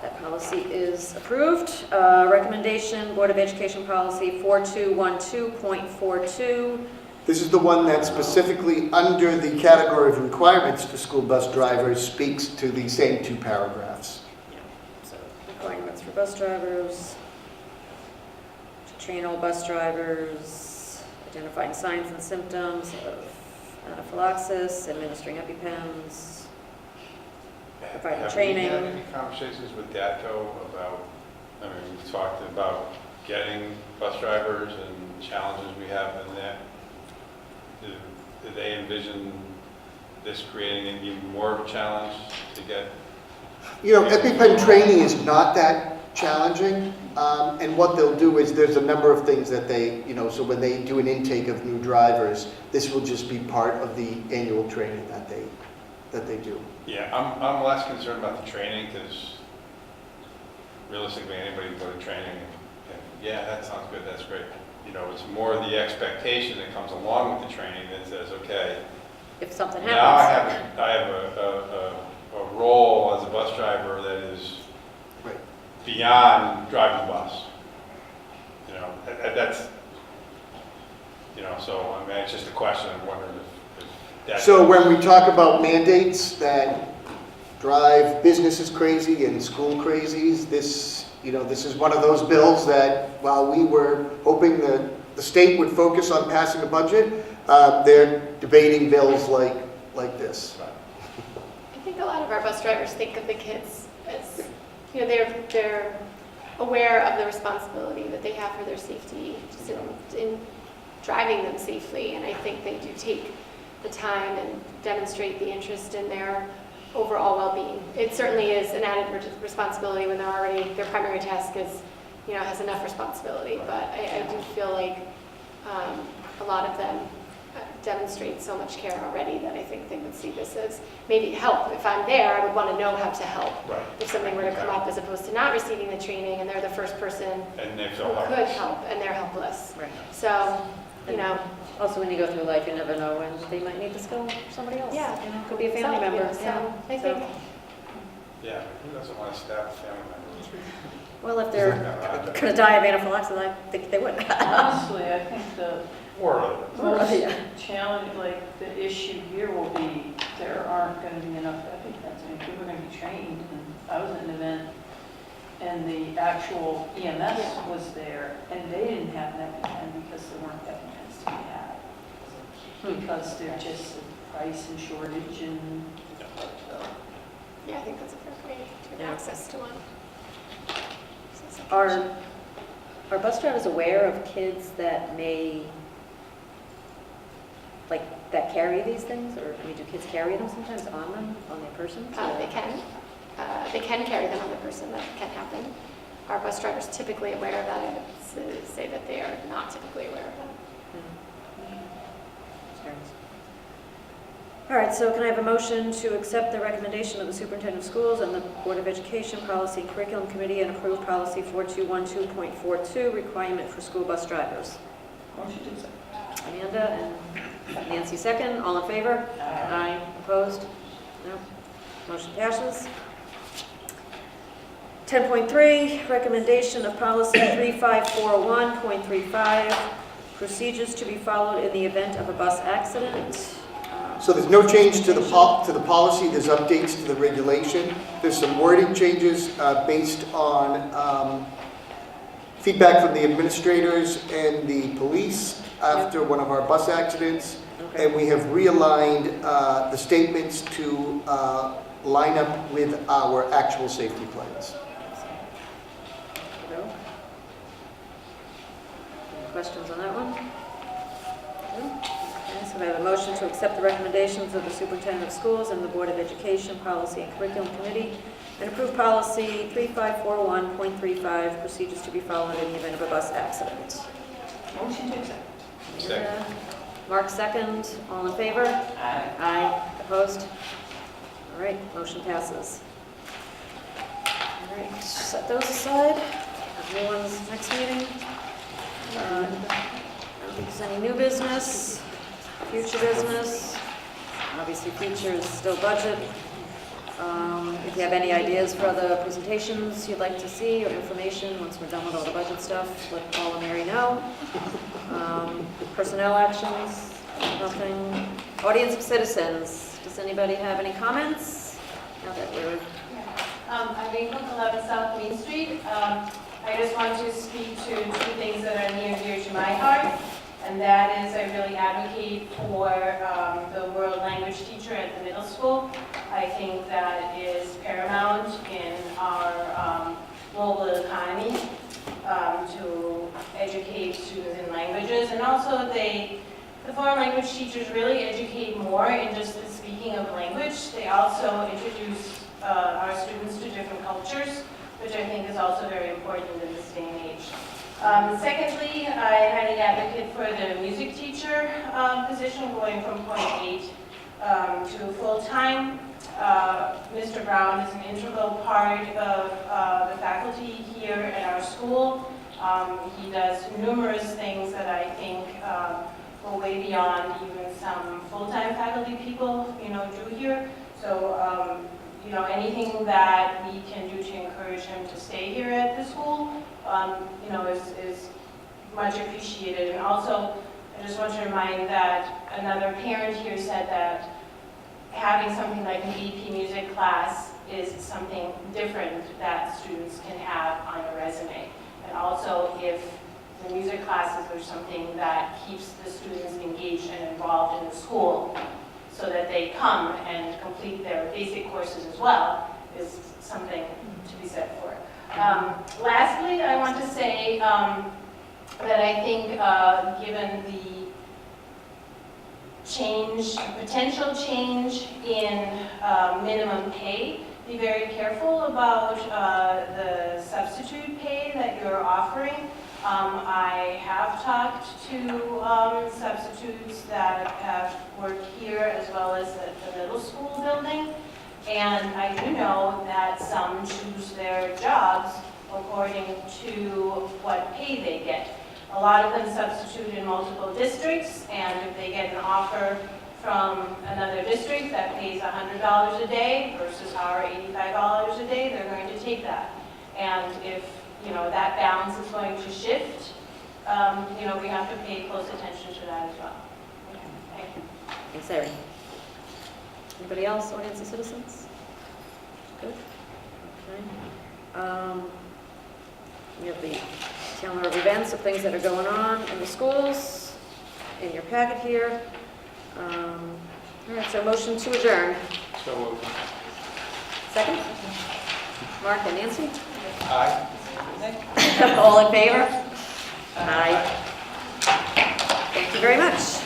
That policy is approved. Recommendation, Board of Education policy 4212.42. This is the one that specifically, under the category of requirements to school bus drivers, speaks to the same 2 paragraphs. So requirements for bus drivers, to train all bus drivers, identifying signs and symptoms of anaphylaxis, administering EpiPens, providing training. Have we had any conversations with DATCO about, I mean, we've talked about getting bus drivers and challenges we have in that. Do they envision this creating an even more of a challenge to get? You know, EpiPen training is not that challenging. And what they'll do is there's a number of things that they, so when they do an intake of new drivers, this will just be part of the annual training that they do. Yeah, I'm less concerned about the training because realistically anybody can go to training and yeah, that sounds good, that's great. It's more the expectation that comes along with the training that says, okay, If something happens. now I have a role as a bus driver that is beyond driving the bus. That's, so I mean, it's just a question. I'm wondering if that's. So when we talk about mandates that drive businesses crazy and school crazies, this is one of those bills that while we were hoping that the state would focus on passing a budget, they're debating bills like this. I think a lot of our bus drivers think of the kids as, they're aware of the responsibility that they have for their safety, just in driving them safely, and I think they do take the time and demonstrate the interest in their overall well-being. It certainly is an added responsibility when their primary task is, has enough responsibility, but I do feel like a lot of them demonstrate so much care already that I think they would see this as maybe help. If I'm there, I would want to know how to help. Right. If something were to come up, as opposed to not receiving the training and they're the first person And they who feel could helpless. help and they're helpless. Right. So, Also, when you go through life, you never know when they might need to skill somebody else. Yeah. Could be a family member. So Yeah. I think Yeah, who doesn't want to stab a family member? Well, if they're going to die of anaphylaxis, I think they would. Honestly, I think the Or, Yeah. challenge, like, the issue here will be, there aren't going to be enough EpiPens. I mean, people are going to be trained, and I was at an event, and the actual EMS was there, and they didn't have an EpiPen because there weren't EpiPens to be had. Because they're just a price and shortage, and so. Yeah, I think that's a fair way to have access to one. Are bus drivers aware of kids that may, like, that carry these things? Or, I mean, do kids carry them sometimes on them, on their persons? They can. They can carry them on the person. That can happen. Are bus drivers typically aware of that? I would say that they are not typically aware of that. All right, so can I have a motion to accept the recommendation of the Superintendent of Schools and the Board of Education Policy and Curriculum Committee and approve Policy 4212.42, requirement for school bus drivers? Motion to accept. Amanda and Nancy second. All in favor? Aye. Opposed? No. Motion passes. 10.3, recommendation of policy 3541.35, procedures to be followed in the event of a bus accident. So there's no change to the policy, there's updates to the regulation. There's some wording changes based on feedback from the administrators and the police after one of our bus accidents. Okay. And we have realigned the statements to line up with our actual safety plans. Any questions on that one? No? Okay, so I have a motion to accept the recommendations of the Superintendent of Schools and the Board of Education Policy and Curriculum Committee and approve Policy 3541.35, procedures to be followed in the event of a bus accident. Motion to accept. Second. Mark second. All in favor? Aye. Aye. Opposed? All right, motion passes. All right, set those aside. Everyone's next meeting. I don't think there's any new business, future business. Obviously, future is still budget. If you have any ideas for other presentations you'd like to see or information, once we're done with all the budget stuff, let Paul and Mary know. Personnel actions, nothing. Audience of citizens, does anybody have any comments? Now that we're... I'm Rachel from 11 South Main Street. I just want to speak to two things that are near and dear to my heart, and that is I really advocate for the world language teacher at the middle school. I think that is paramount in our global economy to educate students in languages, and also the foreign language teachers really educate more in just the speaking of language. They also introduce our students to different cultures, which I think is also very important in this day and age. Secondly, I highly advocate for the music teacher position going from 0.8 to full-time. Mr. Brown is an integral part of the faculty here at our school. He does numerous things that I think go way beyond even some full-time faculty people, do here. So, anything that we can do to encourage him to stay here at the school, is much appreciated. And also, I just want to remind that another parent here said that having something like an AP music class is something different that students can have on a resume. And also, if the music classes are something that keeps the students engaged and involved in the school, so that they come and complete their basic courses as well, is something to be said for. Lastly, I want to say that I think given the potential change in minimum pay, be very careful about the substitute pay that you're offering. I have talked to substitutes that have worked here as well as at the middle school building, and I do know that some choose their jobs according to what pay they get. A lot of them substitute in multiple districts, and if they get an offer from another district that pays $100 a day versus our $85 a day, they're going to take that. And if, that balance is going to shift, we have to pay close attention to that as well. Okay, thank you. Thanks, Erin. Anybody else, audience and citizens? Good. Okay. We have the calendar of events of things that are going on in the schools, in your packet here. All right, so motion to adjourn. So moved. Second? Mark and Nancy? Aye. All in favor? Aye. Thank you very much.